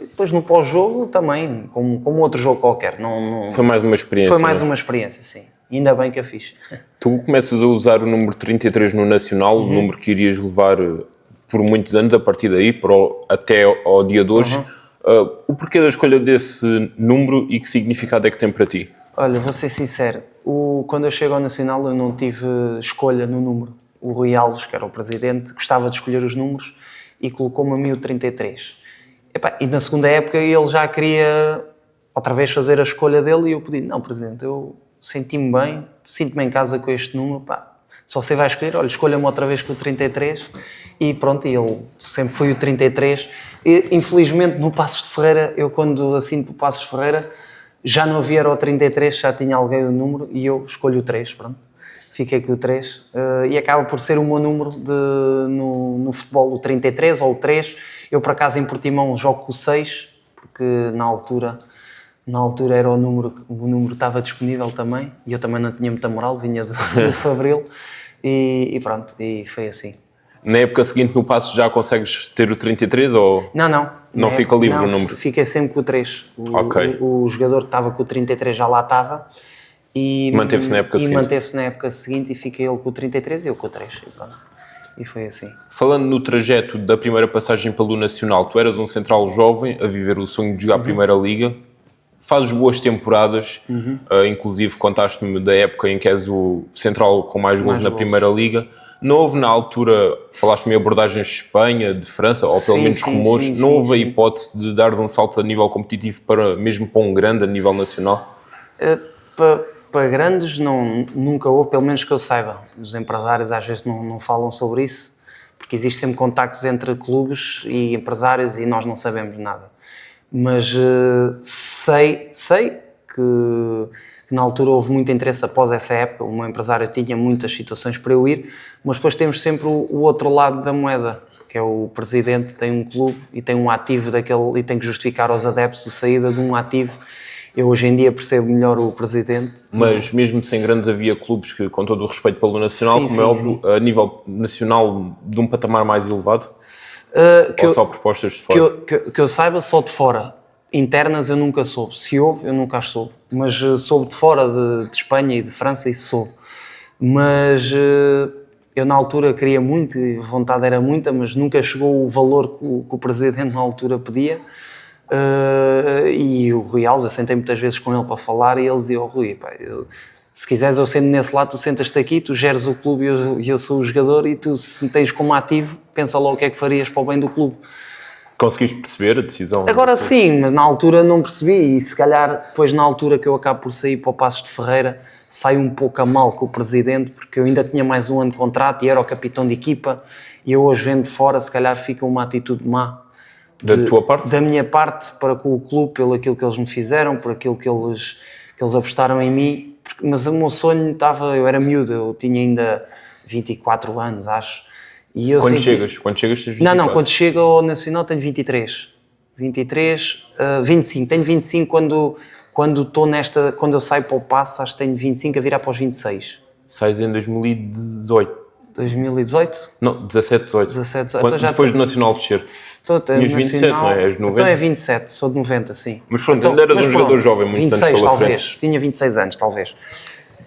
Depois no pós-jogo também, como outro jogo qualquer. Não... Foi mais uma experiência. Foi mais uma experiência, sim. Ainda bem que a fiz. Tu começas a usar o número 33 no Nacional, o número que irias levar por muitos anos, a partir daí, até ao dia de hoje. O porquê da escolha desse número e que significado é que tem para ti? Olha, vou ser sincero, quando eu chego ao Nacional eu não tive escolha no número. O Rui Alves, que era o presidente, gostava de escolher os números e colocou-me a mim o 33. E na segunda época ele já queria outra vez fazer a escolha dele e eu pedi, não, presidente, eu senti-me bem, sinto-me em casa com este número, só você vai escolher, olha, escolha-me outra vez com o 33 e pronto, e ele sempre foi o 33. E, infelizmente no Passos de Ferreira, eu quando assino para o Passos de Ferreira, já não havia o 33, já tinha alguém o número e eu escolho o 3, pronto. Fiquei com o 3 e acaba por ser o meu número no futebol, o 33 ou o 3. Eu, por acaso, em Portimão jogo com o 6, porque na altura era o número estava disponível também e eu também não tinha muita moral, vinha do Fabril e pronto, e foi assim. Na época seguinte no Passos já consegues ter o 33 ou... Não fica livre o número? Fiquei sempre com o 3. Ok. O jogador que estava com o 33 já lá estava. E manteve-se na época seguinte. Manteve-se na época seguinte e fiquei ele com o 33 e eu com o 3. E foi assim. Falando no trajeto da primeira passagem pelo Nacional, tu eras um central jovem a viver o sonho de jogar a Primeira Liga. Fazes boas temporadas, inclusive contaste-me da época em que és o central com mais gols na Primeira Liga. Não houve na altura, falaste-me abordagens de Espanha, de França, ou pelo menos rumores, não houve a hipótese de dares um salto a nível competitivo mesmo para um grande a nível nacional? Para grandes nunca houve, pelo menos que eu saiba. Os empresários às vezes não falam sobre isso, porque existe sempre contactos entre clubes e empresários e nós não sabemos nada. Mas sei que na altura houve muito interesse após essa época, o meu empresário tinha muitas situações para eu ir, mas depois temos sempre o outro lado da moeda, que é o presidente tem um clube e tem um ativo daquele e tem que justificar aos adeptos a saída de um ativo. Eu hoje em dia percebo melhor o presidente. Mas mesmo sem grandes havia clubes que, com todo o respeito pelo Nacional, é óbvio, a nível nacional de um patamar mais elevado? Ou só propostas de fora? Que eu saiba, só de fora. Internas eu nunca soube. Se houve, eu nunca as soube. Mas soube de fora de Espanha e de França, isso soube. Mas eu na altura queria muito, a vontade era muita, mas nunca chegou o valor que o presidente na altura pedia. E o Rui Alves, eu sentei muitas vezes com ele para falar e ele dizia, Rui, se quiseres eu sento nesse lado, tu sentas-te aqui, tu geres o clube e eu sou o jogador e tu se me tens como ativo, pensa lá o que é que farias para o bem do clube. Conseguiste perceber a decisão? Agora sim, mas na altura não percebi e se calhar depois na altura que eu acabo por sair para o Passos de Ferreira saí um pouco a mal com o presidente porque eu ainda tinha mais um ano de contrato e era o capitão de equipa e eu hoje vendo fora se calhar fica uma atitude má. Da tua parte? Da minha parte para com o clube, pelo aquilo que eles me fizeram, por aquilo que eles apostaram em mim, mas o meu sonho eu era miúdo, eu tinha ainda 24 anos, acho. E eu Quando chegas tens 24? Não, quando chego ao Nacional tenho 23. 25, tenho 25 quando eu saio para o Passo, acho que tenho 25 a virar para os 26. Sais em 2018? 2018? Não, 17, 18. 17, 18. Então depois do Nacional descer. Tinhas 27, não é? És 90? Então é 27, sou de 90, sim. Mas pronto, ainda eras um jogador jovem, muitos 26, anos pela talvez. frente. Tinha 26 anos, talvez.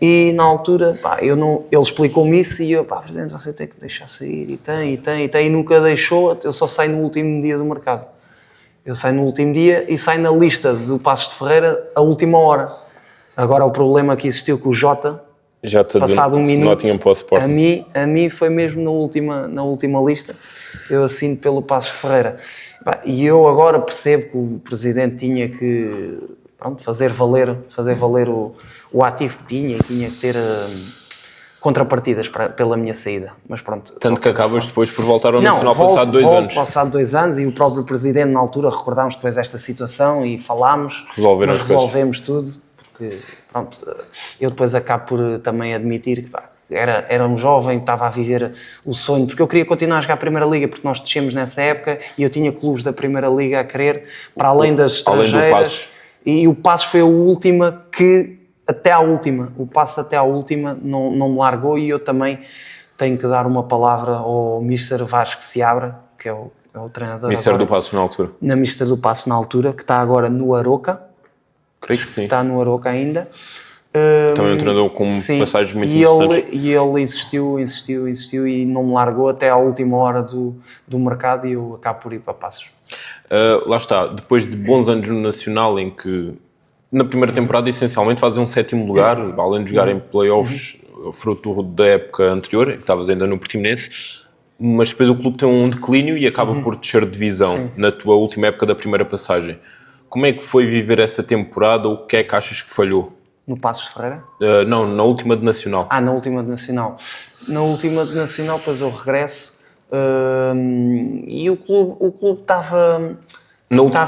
E na altura, ele explicou-me isso e eu, presidente, você tem que deixar sair, e nunca deixou, eu só saio no último dia do mercado. Eu saio no último dia e saio na lista do Passos de Ferreira a última hora. Agora o problema que existiu com o Jota, Já te passado um minuto, Nottingham para o Sporting. a mim foi mesmo na última lista, eu assino pelo Passos Ferreira. E eu agora percebo que o Presidente tinha que fazer valer o ativo que tinha e tinha que ter contrapartidas pela minha saída. Mas pronto. Tanto que acabas depois por voltar ao Nacional passado 2 anos. Passado 2 anos e o próprio Presidente na altura recordámos depois esta situação e falámos, mas resolvemos tudo. Porque, pronto, eu depois acabo por também admitir que era um jovem, estava a viver o sonho, porque eu queria continuar a jogar a Primeira Liga, porque nós descemos nessa época e eu tinha clubes da Primeira Liga a querer, para além das estrangeiras. E o Passos foi a última que, até à última, não me largou, e eu também tenho que dar uma palavra ao Mr. Vasco Seabra, que é o treinador. Mister do Passos na altura. Na Mister do Passos na altura, que está agora no Aroca. Creio que sim. Está no Aroca ainda. Também um treinador com passagens muito interessantes. E ele insistiu e não me largou até à última hora do mercado, e eu acabo por ir para Passos. Lá está, depois de bons anos no Nacional, em que na primeira temporada essencialmente fazem um 7º lugar, além de jogar em playoffs, fruto da época anterior, em que estavas ainda no Portimonense, mas depois o clube tem um declínio e acaba por descer de divisão na tua última época da primeira passagem. Como é que foi viver essa temporada? O que é que achas que falhou? No Passos Ferreira? Não, na última de Nacional. Na última de Nacional. Na última de Nacional, depois eu regresso e o clube estava...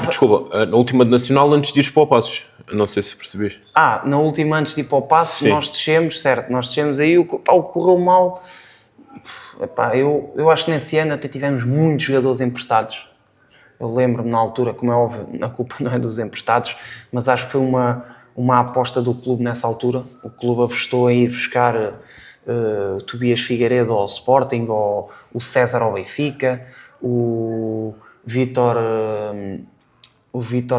Desculpa, na última de Nacional antes de ires para o Passos. Não sei se percebes. Na última antes de ir para o Passos, nós descemos, certo? Nós descemos aí, correu mal. Eu acho que nesse ano até tivemos muitos jogadores emprestados. Eu lembro-me na altura, como é óbvio, a culpa não é dos emprestados, mas acho que foi uma aposta do clube nessa altura. O clube apostou em ir buscar o Tobias Figueiredo ao Sporting, ou o César ao Benfica, o Vítor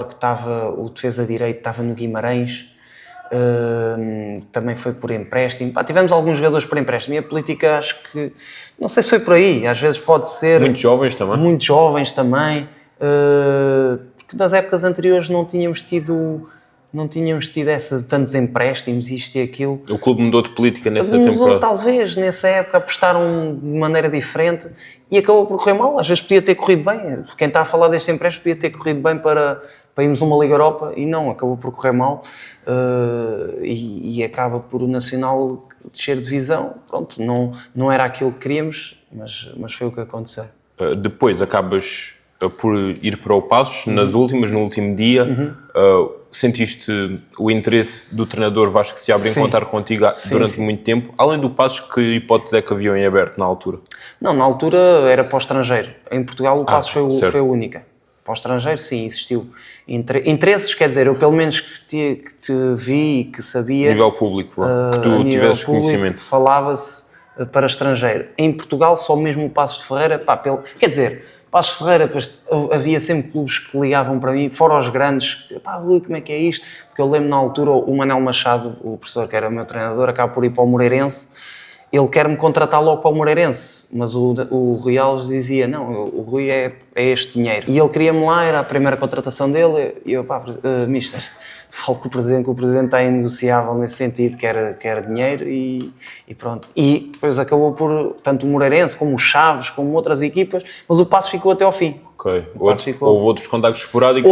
que estava, o defesa direito, estava no Guimarães, também foi por empréstimo. Tivemos alguns jogadores por empréstimo, e a política, acho que, não sei se foi por aí, às vezes pode ser... Muitos jovens também. Porque nas épocas anteriores não tínhamos tido tantos empréstimos, isto e aquilo. O clube mudou de política nessa temporada? Talvez, nessa época apostaram de maneira diferente e acabou por correr mal. Às vezes podia ter corrido bem. Quem está a falar deste empréstimo podia ter corrido bem para irmos a uma Liga Europa, e não, acabou por correr mal, e acaba por o Nacional descer de divisão. Pronto, não era aquilo que queríamos, mas foi o que aconteceu. Depois acabas por ir para o Passos, no último dia. Sentiste o interesse do treinador Vasco Seabra em contar contigo durante muito tempo? Além do Passos, que hipótese é que haviam em aberto na altura? Não, na altura era para o estrangeiro. Em Portugal o Passos foi a única. Para o estrangeiro, sim, existiu. Interesses, quer dizer, eu pelo menos que te vi e que sabia... A nível público, que tu tivesses conhecimento. Falava-se para estrangeiro. Em Portugal, só mesmo o Passos de Ferreira, quer dizer... Passos Ferreira, havia sempre clubes que ligavam para mim, fora os grandes, Rui, como é que é isto? Porque eu lembro na altura, o Manel Machado, o professor que era o meu treinador, acaba por ir para o Moreirense, ele quer-me contratar logo para o Moreirense, mas o Rui Alves dizia, não, o Rui é este dinheiro. E ele queria-me lá, era a primeira contratação dele, e eu, mister, falo com o Presidente está inegociável nesse sentido, quer dinheiro, e pronto. E depois acabou por, tanto o Moreirense, como o Chaves, como outras equipas, mas o Passos ficou até ao fim. Ok. Houve outros contactos esporádicos,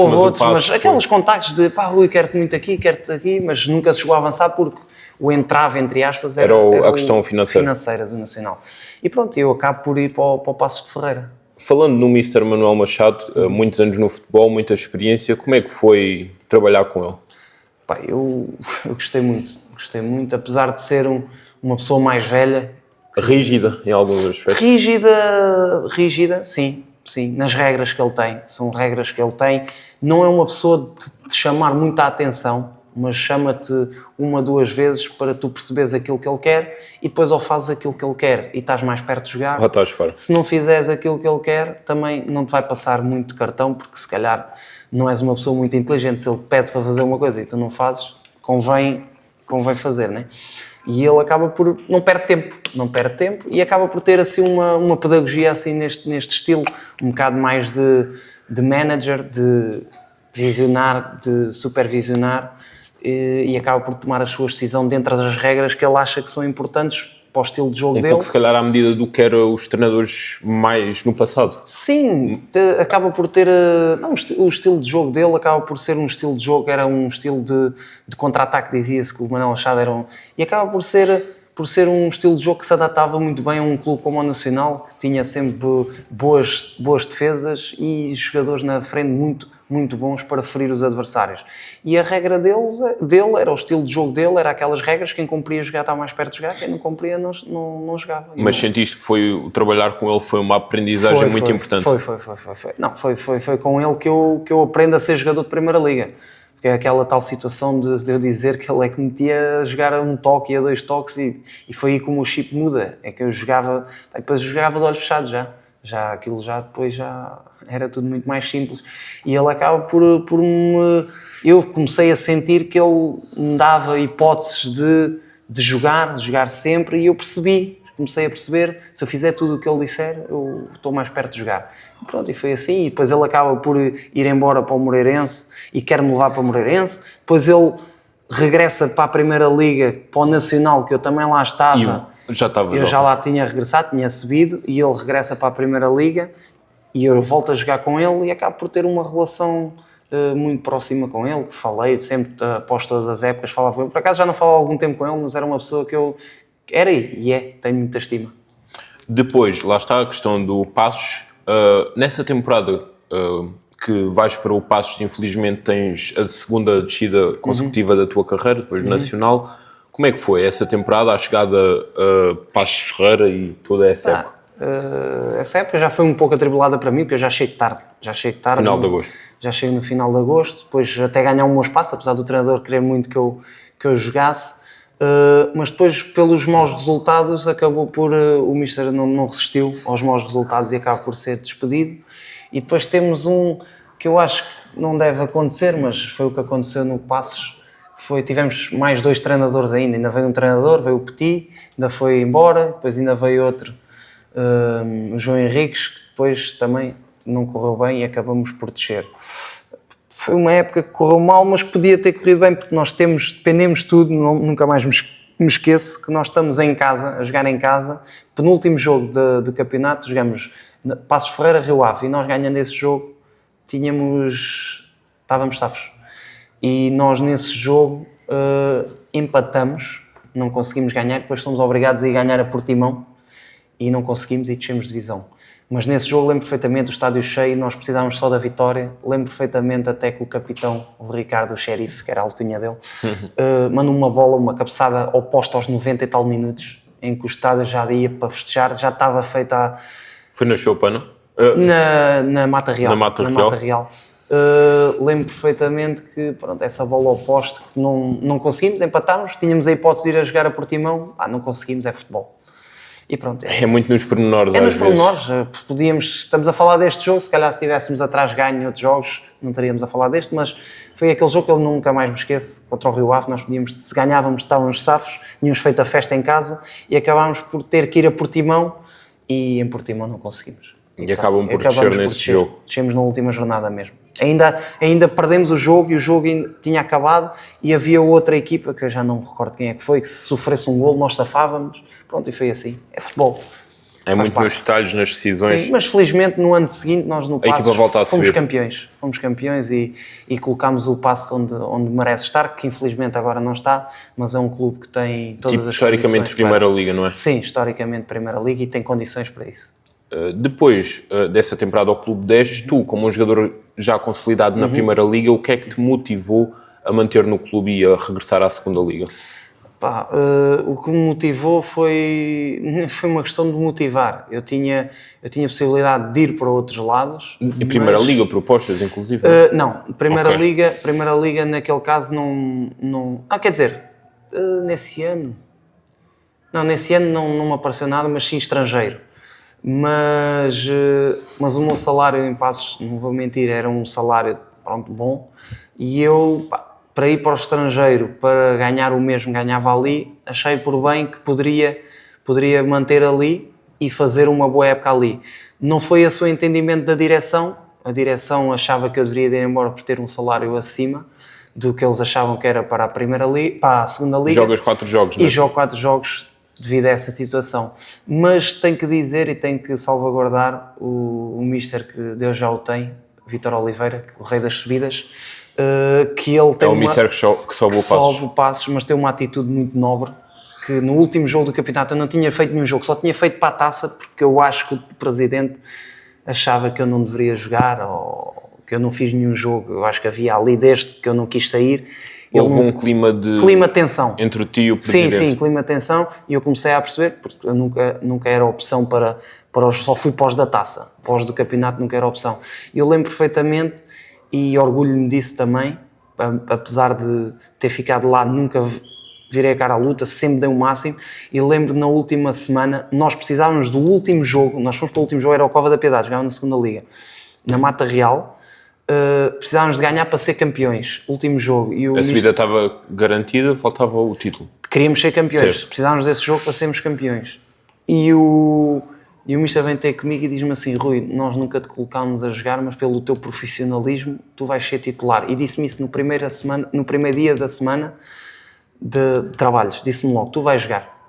mas aqueles contactos de, Rui, quero-te muito aqui, quero-te aqui, mas nunca se chegou a avançar porque o entrave, entre aspas, era a questão financeira do Nacional. E pronto, eu acabo por ir para o Passos de Ferreira. Falando no Mr. Manuel Machado, muitos anos no futebol, muita experiência, como é que foi trabalhar com ele? Eu gostei muito, apesar de ser uma pessoa mais velha. Rígida, em alguns aspectos? Rígida, sim, nas regras que ele tem, são regras que ele tem. Não é uma pessoa de te chamar muita atenção, mas chama-te 1 ou 2 vezes para tu perceberes aquilo que ele quer, e depois ou fazes aquilo que ele quer e estás mais perto de jogar. Ou estás fora. Se não fizeres aquilo que ele quer, também não te vai passar muito cartão, porque se calhar não és uma pessoa muito inteligente. Se ele pede para fazer uma coisa e tu não fazes, convém fazer, né? E ele acaba por... não perde tempo e acaba por ter assim uma pedagogia assim neste estilo, um bocado mais de manager, de visionar, de supervisionar, e acaba por tomar a sua decisão dentro das regras que ele acha que são importantes para o estilo de jogo dele. Pouco, se calhar, à medida do que eram os treinadores mais no passado. Sim, acaba por ter... Não, o estilo de jogo dele acaba por ser um estilo de jogo, era um estilo de contra-ataque, dizia-se que o Manuel Machado era um... E acaba por ser um estilo de jogo que se adaptava muito bem a um clube como o Nacional, que tinha sempre boas defesas e jogadores na frente muito bons para ferir os adversários. E a regra dele era o estilo de jogo dele, era aquelas regras, quem cumpria jogar estava mais perto de jogar, quem não cumpria não jogava. Mas sentiste que o trabalhar com ele foi uma aprendizagem muito importante? Foi. Não, foi com ele que eu aprendo a ser jogador de Primeira Liga. Porque é aquela tal situação de eu dizer que ele é que me metia a jogar a um toque e a 2 toques e foi aí como o chip muda. É que eu jogava, depois eu jogava de olhos fechados já aquilo depois era tudo muito mais simples. E ele acaba por me... Eu comecei a sentir que ele me dava hipóteses de jogar sempre e eu comecei a perceber, se eu fizer tudo o que ele disser, eu estou mais perto de jogar. E pronto, e foi assim. E depois ele acaba por ir embora para o Moreirense e quer-me levar para o Moreirense. Depois ele regressa para a Primeira Liga, para o Nacional, que eu também lá estava. Eu já lá tinha regressado, tinha subido, e ele regressa para a Primeira Liga e eu volto a jogar com ele e acabo por ter uma relação muito próxima com ele, que falei sempre, após todas as épocas, falava com ele. Por acaso já não falo há algum tempo com ele, mas era uma pessoa que eu... tenho muita estima. Depois, lá está a questão do Passos. Nessa temporada que vais para o Passos, infelizmente tens a segunda descida consecutiva da tua carreira, depois do Nacional. Como é que foi essa temporada, a chegada a Passos Ferreira e toda essa época? Essa época já foi um pouco atribulada para mim, porque eu já chego tarde. Final de agosto. Já chego no final de agosto, depois até ganhar um meu espaço, apesar do treinador querer muito que eu jogasse. Mas depois, pelos maus resultados, acabou por... o Mister não resistiu aos maus resultados e acaba por ser despedido. E depois temos um que eu acho que não deve acontecer, mas foi o que aconteceu no Passos. Tivemos mais 2 treinadores ainda veio um treinador, veio o Petit, ainda foi embora, depois ainda veio outro, o João Henriques, que depois também não correu bem e acabamos por descer. Foi uma época que correu mal, mas que podia ter corrido bem, porque nós dependemos de tudo, nunca mais me esqueço, que nós estamos em casa, a jogar em casa, penúltimo jogo do campeonato, jogamos Passos Ferreira, Rio Ave, e nós ganhando esse jogo, estávamos safos. E nós nesse jogo empatamos, não conseguimos ganhar, depois somos obrigados a ir ganhar a Portimão, e não conseguimos e descemos de divisão. Mas nesse jogo lembro perfeitamente, o estádio cheio, nós precisávamos só da vitória. Lembro perfeitamente até que o capitão, o Ricardo, o xerife, que era a alcunha dele, mandou uma bola, uma cabeçada oposta aos 90 e tal minutos, em que o estádio já ia para festejar, já estava feita Foi na Choupana? Na Mata Real. Na Mata Real. Lembro perfeitamente que essa bola oposta, que não conseguimos, empatámos, tínhamos a hipótese de ir a jogar a Portimão, não conseguimos, é futebol. E pronto. É muito nos pormenores, nos pormenores. Estamos a falar deste jogo, se calhar se estivéssemos atrás ganho em outros jogos, não estaríamos a falar deste, mas foi aquele jogo que eu nunca mais me esqueço, contra o Rio Ave, nós se ganhávamos, estávamos safos, tínhamos feito a festa em casa e acabámos por ter que ir a Portimão e em Portimão não conseguimos. E acabam por descer nesse jogo. Descemos na última jornada mesmo. Ainda perdemos o jogo e o jogo tinha acabado e havia outra equipa, que eu já não me recordo quem é que foi, que se sofresse um golo nós safávamos. Pronto, e foi assim. É futebol. É muito nos detalhes, nas decisões. Sim, mas felizmente no ano seguinte nós no Passos fomos campeões e colocámos o Passos onde merece estar, que infelizmente agora não está, mas é um clube que tem todas as historicamente Primeira Liga, não é? Sim, historicamente Primeira Liga e tem condições para isso. Depois dessa temporada ao Clube 10, tu, como um jogador já consolidado na Primeira Liga, o que é que te motivou a manter no clube e a regressar à Segunda Liga? O que me motivou foi uma questão de motivar. Eu tinha a possibilidade de ir para outros lados. E Primeira Liga, propostas, inclusive? Não, Primeira Liga naquele caso não... quer dizer, nesse ano não me apareceu nada, mas sim estrangeiro. Mas o meu salário em Passos, não vou mentir, era um salário bom, e eu... para ir para o estrangeiro, para ganhar o mesmo que ganhava ali, achei por bem que poderia manter ali e fazer uma boa época ali. Não foi esse o entendimento da direção. A direção achava que eu deveria ir embora por ter um salário acima, do que eles achavam que era para a primeira liga, para a segunda liga. Jogas 4 jogos, não é? E jogo 4 jogos devido a essa situação. Mas tenho que dizer e tenho que salvaguardar o mister que Deus já o tem, Vítor Oliveira, o rei das subidas, que ele tem o mister que sobe o Passos, mas tem uma atitude muito nobre, que no último jogo do campeonato eu não tinha feito nenhum jogo, só tinha feito para a taça, porque eu acho que o presidente achava que eu não deveria jogar, ou que eu não fiz nenhum jogo. Eu acho que havia ali deste que eu não quis sair. Houve um clima de tensão entre o tio e o presidente. Sim, clima de tensão, e eu comecei a perceber, porque eu nunca era opção para só fui pós da taça, pós do campeonato nunca era opção. Eu lembro perfeitamente, e orgulho-me disso também, apesar de ter ficado lá, nunca virei a cara à luta, sempre dei o máximo, e lembro na última semana, nós precisávamos do último jogo, nós fomos para o último jogo, era o Cova da Piedade, jogava na segunda liga, na Mata Real, precisávamos de ganhar para ser campeões, último jogo. E a subida estava garantida, faltava o título. Queríamos ser campeões, certo. Precisávamos desse jogo para sermos campeões. E o mister vem ter comigo e diz-me assim: Rui, nós nunca te colocámos a jogar, mas pelo teu profissionalismo tu vais ser titular. E disse-me isso no primeiro dia da semana de trabalhos, disse-me logo: tu vais jogar.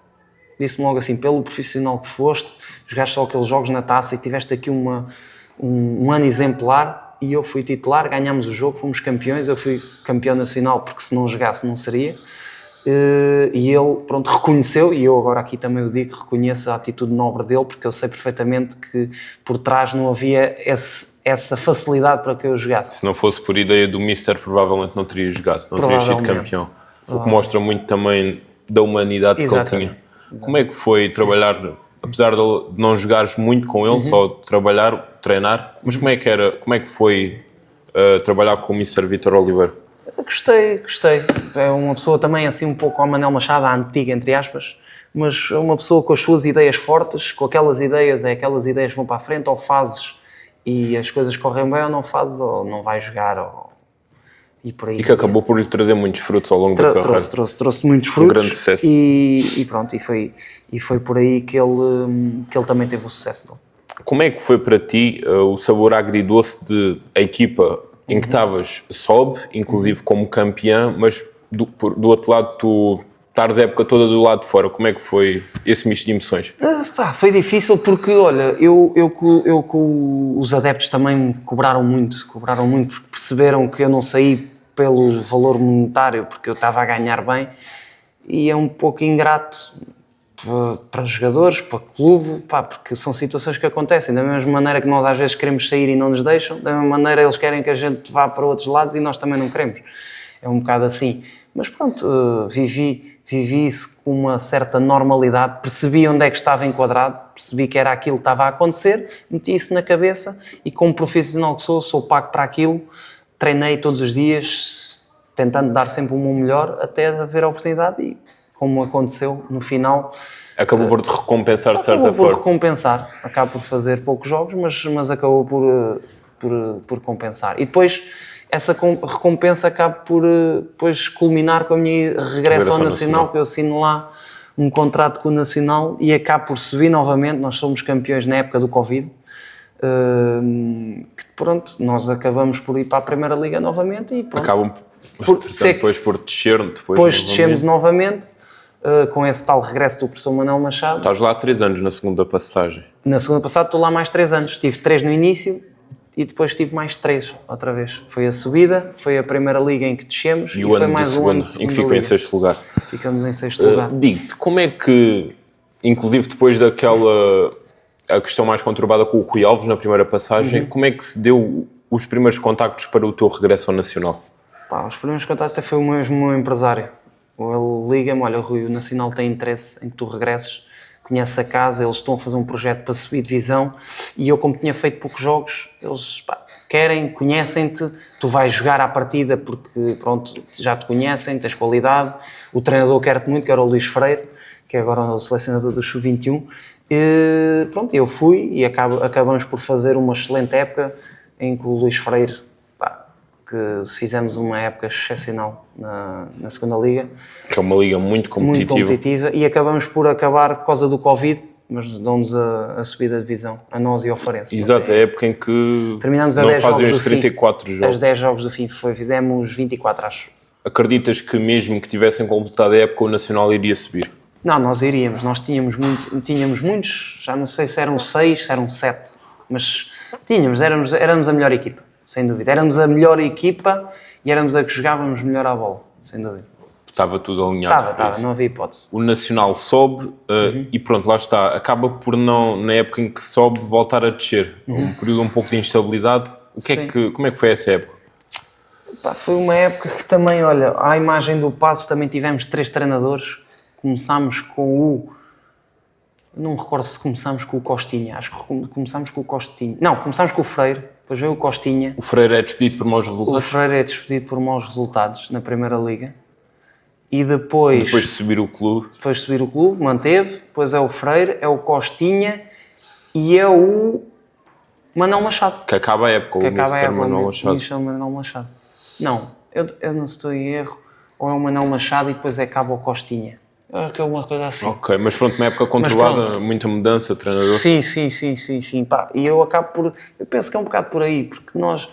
Disse-me logo assim: pelo profissional que foste, jogaste só aqueles jogos na taça e tiveste aqui um ano exemplar. E eu fui titular, ganhámos o jogo, fomos campeões. Eu fui campeão nacional porque se não jogasse não seria. E ele, pronto, reconheceu, e eu agora aqui também o digo, reconheço a atitude nobre dele, porque eu sei perfeitamente que por trás não havia essa facilidade para que eu jogasse. Se não fosse por ideia do mister, provavelmente não teria jogado, não teria sido campeão. O que mostra muito também da humanidade que ele tinha. Como é que foi trabalhar, apesar de não jogares muito com ele, só trabalhar, treinar, mas como é que foi trabalhar com o mister Vítor Oliveira? Gostei. É uma pessoa também assim um pouco ao Manel Machado, a antiga, entre aspas, mas é uma pessoa com as suas ideias fortes, com aquelas ideias que vão para a frente, ou fazes e as coisas correm bem, ou não fazes, ou não vais jogar, e por aí. E que acabou por lhe trazer muitos frutos ao longo da carreira. Trouxe muitos frutos. Um grande sucesso. E pronto, e foi por aí que ele também teve o sucesso dele. Como é que foi para ti o sabor agridoce de a equipa em que estavas sobe, inclusive como campeã, mas do outro lado tu estares a época toda do lado de fora? Como é que foi esse misto de emoções? Foi difícil porque, olha, os adeptos também me cobraram muito porque perceberam que eu não saí pelo valor monetário, porque eu estava a ganhar bem, e é um pouco ingrato para os jogadores, para o clube, porque são situações que acontecem, da mesma maneira que nós às vezes queremos sair e não nos deixam, da mesma maneira eles querem que a gente vá para outros lados e nós também não queremos. É um bocado assim. Mas pronto, vivi isso com uma certa normalidade, percebi onde é que estava enquadrado, percebi que era aquilo que estava a acontecer, meti isso na cabeça e como profissional que sou pago para aquilo, treinei todos os dias, tentando dar sempre o meu melhor até haver a oportunidade e como aconteceu no final. Acabou por te recompensar de certa forma. Acabou por recompensar. Acabo por fazer poucos jogos, mas acabou por compensar. E depois essa recompensa acaba por depois culminar com a minha regresso ao Nacional, que eu assino lá um contrato com o Nacional e acabo por subir novamente. Nós somos campeões na época do Covid. Que pronto, nós acabamos por ir para a Primeira Liga novamente e pronto. Acabam depois por descer. Depois descemos novamente. Com esse tal regresso do professor Manuel Machado. Estás lá há 3 anos na segunda passagem. Na segunda passagem estou lá mais 3 anos. Tive 3 no início e depois tive mais 3 outra vez. Foi a subida, foi a Primeira Liga em que descemos e foi mais um ano de em que ficou em 6º lugar. Ficamos em 6º lugar. Digo-te, como é que, inclusive depois daquela a questão mais conturbada com o Rui Alves na primeira passagem, como é que se deu os primeiros contactos para o teu regresso ao Nacional? Os primeiros contactos foi o meu empresário. Ele liga-me: olha Rui, o Nacional tem interesse em que tu regresses, conhece a casa, eles estão a fazer um projeto para subir divisão e eu, como tinha feito poucos jogos, eles querem, conhecem-te, tu vais jogar à partida porque pronto, já te conhecem, tens qualidade, o treinador quer-te muito, que era o Luís Freire, que é agora o selecionador do Sub-21, e pronto, eu fui e acabamos por fazer uma excelente época em que o Luís Freire, que fizemos uma época excepcional na segunda liga. Que é uma liga muito competitiva. E acabamos por acabar por causa do Covid, mas dão-nos a subida de divisão, a nós e ao Farense. Exato, é a época em que terminamos a não 10 fazem jogos os do fim. 34 jogos. As 10 jogos do fim fizemos 24, acho. Acreditas que mesmo que tivessem completado a época, o Nacional iria subir? Não, nós iríamos. Nós tínhamos muitos, já não sei se eram 6, se eram 7, mas éramos a melhor equipa, sem dúvida. Éramos a melhor equipa e éramos a que jogávamos melhor à bola, sem dúvida. Estava tudo alinhado. Estava, não havia hipótese. O Nacional sobe e pronto, lá está. Acaba por não, na época em que sobe, voltar a descer. Um período um pouco de instabilidade. Como é que foi essa época? Foi uma época que também, olha, à imagem do Passos também tivemos 3 treinadores. Começámos com o... Não me recordo se começámos com o Costinha. Acho que começámos com o Costinha. Não, começámos com o Freire. Depois veio o Costinha. O Freire é despedido por maus resultados? O Freire é despedido por maus resultados na Primeira Liga. E depois de subir o clube. Depois de subir o clube, manteve. Depois é o Freire, é o Costinha e é o Manuel Machado. Que acaba a época, Manuel Machado. Não, eu não estou em erro. Ou é o Manuel Machado e depois acaba o Costinha. É uma coisa assim. Ok, mas pronto, uma época controlada, muita mudança, treinador. Sim. Pá. E eu acabo por... Eu penso que é um bocado por aí, porque nós...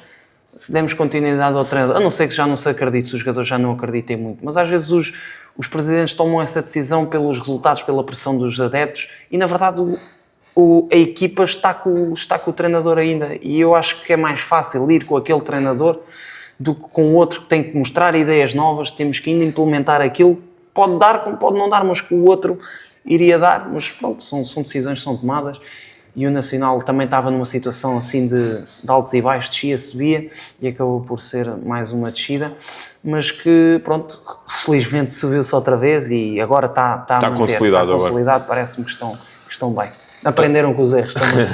Se demos continuidade ao treinador, a não ser que já não se acredite, se os jogadores já não acreditem muito, mas às vezes os presidentes tomam essa decisão pelos resultados, pela pressão dos adeptos e na verdade a equipa está com o treinador ainda e eu acho que é mais fácil ir com aquele treinador do que com outro que tem que mostrar ideias novas, temos que ainda implementar aquilo, pode dar como pode não dar, mas que o outro iria dar, mas pronto, são decisões que são tomadas. E o Nacional também estava numa situação assim de altos e baixos, descia, subia e acabou por ser mais uma descida, mas que pronto, felizmente subiu-se outra vez e agora está consolidado, parece-me que estão bem. Aprenderam com os erros também.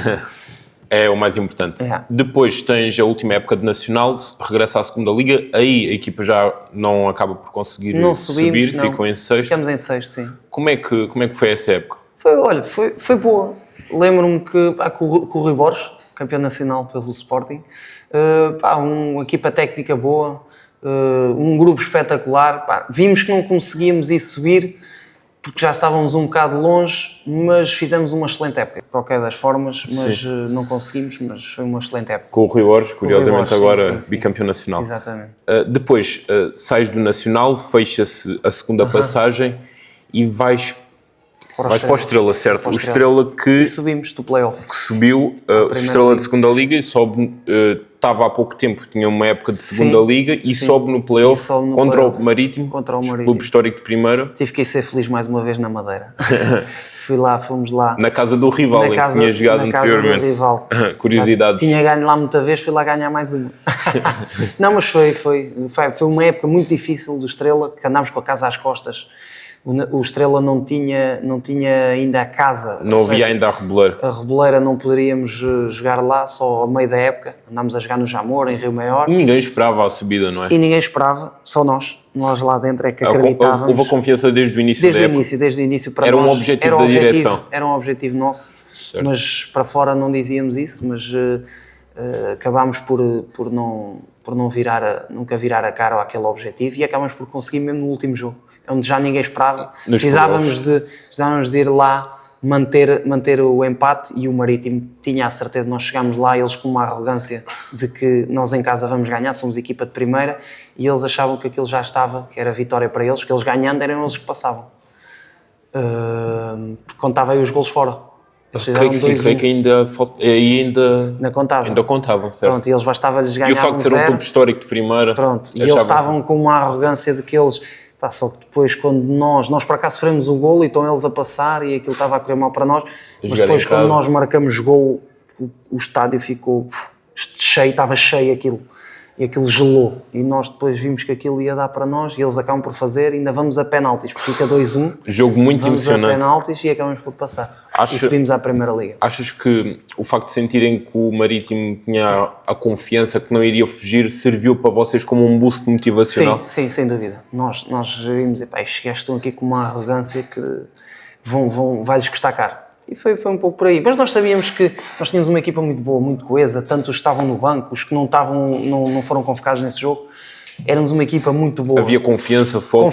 É o mais importante. É. Depois tens a última época de Nacional, regressa à segunda Liga, aí a equipa já não acaba por conseguir subir, ficam em sexto. Ficamos em sexto, sim. Como é que foi essa época? Foi boa. Lembro-me que com o Rui Borges, campeão nacional pelo Sporting, uma equipa técnica boa, um grupo espetacular. Vimos que não conseguíamos ir subir porque já estávamos um bocado longe, mas fizemos uma excelente época, de qualquer das formas, mas não conseguimos, mas foi uma excelente época. Com o Rui Borges, curiosamente agora bicampeão nacional. Exatamente. Depois sais do Nacional, fecha-se a segunda passagem e vais para o Estrela, certo? O Estrela que... E subimos do play-off. Que subiu, o Estrela de segunda Liga e sobe, estava há pouco tempo, tinha uma época de segunda Liga e sobe no play-off contra o Marítimo, clube histórico de primeira. Tive que ir ser feliz mais uma vez na Madeira. Fomos lá. Na casa do rival, em que tinha jogado anteriormente. Na casa do rival. Curiosidades. Tinha ganho lá muita vez, fui lá ganhar mais uma. Não, mas foi uma época muito difícil do Estrela, que andámos com a casa às costas. O Estrela não tinha ainda a casa. Não havia ainda a Reboleira. A Reboleira não poderíamos jogar lá, só ao meio da época. Andámos a jogar no Jamor, em Rio Maior. E ninguém esperava a subida, não é? E ninguém esperava, só nós. Nós lá dentro é que acreditávamos. Houve a confiança desde o início da época? Desde o início para nós. Era um direção. Era um objetivo nosso, certo. Mas para fora não dizíamos isso, mas acabámos por nunca virar a cara àquele objetivo e acabámos por conseguir mesmo no último jogo, onde já ninguém esperava. Precisávamos de ir lá manter o empate e o Marítimo tinha a certeza. Nós chegámos lá, eles com uma arrogância de que nós em casa vamos ganhar, somos equipa de primeira, e eles achavam que aquilo já estava, que era vitória para eles, que eles ganhando eram eles que passavam. Contava aí os golos fora. Creio que ainda contavam, certo? Pronto, e eles bastava-lhes ganhar. E o facto de ser um clube histórico de primeira. Pronto, e eles estavam com uma arrogância de que eles... Só que depois, quando nós por acaso sofremos o golo e estão eles a passar e aquilo estava a correr mal para nós, mas depois quando nós marcamos golo, o estádio ficou cheio, estava cheio aquilo. E aquilo gelou. E nós depois vimos que aquilo ia dar para nós e eles acabam por fazer, ainda vamos a penaltis, porque fica 2-1. Jogo muito emocionante. Vamos a penaltis e acabamos por passar. E subimos à Primeira Liga. Achas que o facto de sentirem que o Marítimo tinha a confiança que não iria fugir serviu para vocês como um boost motivacional? Sim, sem dúvida. Nós vimos, estes gajos estão aqui com uma arrogância que vai-lhes custar caro. E foi um pouco por aí. Mas nós sabíamos que nós tínhamos uma equipa muito boa, muito coesa, tanto os que estavam no banco, os que não foram convocados nesse jogo. Éramos uma equipa muito boa. Havia confiança, foco.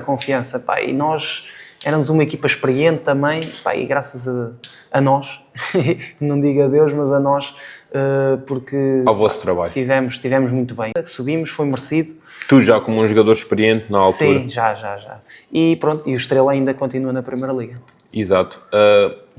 Confiança. E nós éramos uma equipa experiente também, pá, e graças a nós, não digo a Deus, mas a nós, porque Ao vosso trabalho. tivemos muito bem. Subimos, foi merecido. Tu já como um jogador experiente na altura. Sim, já. E pronto, e o Estrela ainda continua na Primeira Liga. Exato.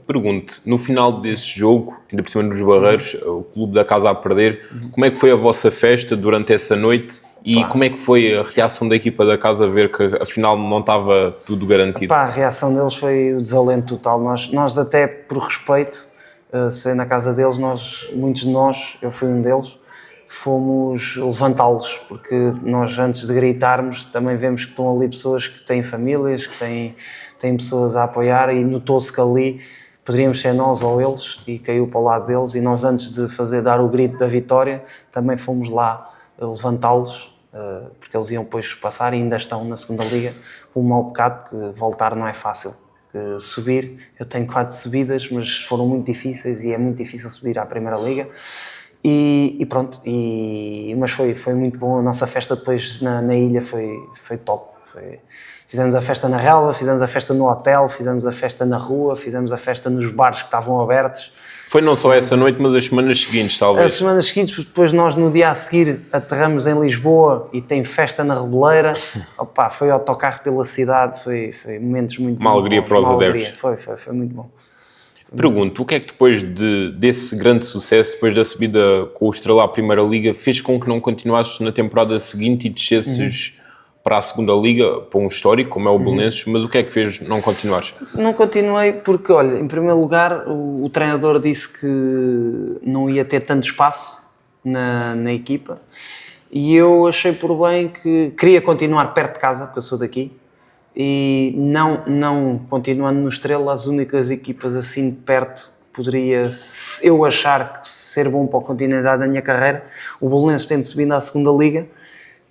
Pergunto, no final desse jogo, ainda por cima dos Barreiros, o clube da casa a perder, como é que foi a vossa festa durante essa noite e como é que foi a reação da equipa da casa a ver que afinal não estava tudo garantido? Pá, a reação deles foi o desalento total. Nós até por respeito, ser na casa deles, muitos de nós, eu fui um deles, fomos levantá-los, porque nós antes de gritarmos também vemos que estão ali pessoas que têm famílias, que têm pessoas a apoiar e notou-se que ali poderíamos ser nós ou eles e caiu para o lado deles e nós antes de dar o grito da vitória também fomos lá levantá-los, porque eles iam depois passar e ainda estão na segunda liga com um mau bocado, porque voltar não é fácil. Subir, eu tenho 4 subidas, mas foram muito difíceis e é muito difícil subir à Primeira Liga. E pronto, mas foi muito bom. A nossa festa depois na ilha foi top. Fizemos a festa na relva, fizemos a festa no hotel, fizemos a festa na rua, fizemos a festa nos bares que estavam abertos. Foi não só essa noite, mas as semanas seguintes, talvez. As semanas seguintes, depois nós no dia a seguir aterramos em Lisboa e tem festa na Reboleira. Opa, foi autocarro pela cidade, foi momentos muito bons. Uma alegria para os adeptos. Foi muito bom. Pergunto, o que é que depois desse grande sucesso, depois da subida com o Estrela à Primeira Liga, fez com que não continuasses na temporada seguinte e descesses para a Segunda Liga, para um histórico, como é o Belenenses, mas o que é que fez não continuares? Não continuei porque, olha, em primeiro lugar, o treinador disse que não ia ter tanto espaço na equipa e eu achei por bem que queria continuar perto de casa, porque eu sou daqui, e não continuando no Estrela, as únicas equipas assim de perto poderia, eu achar que ser bom para a continuidade da minha carreira, o Belenenses tendo subido à Segunda Liga,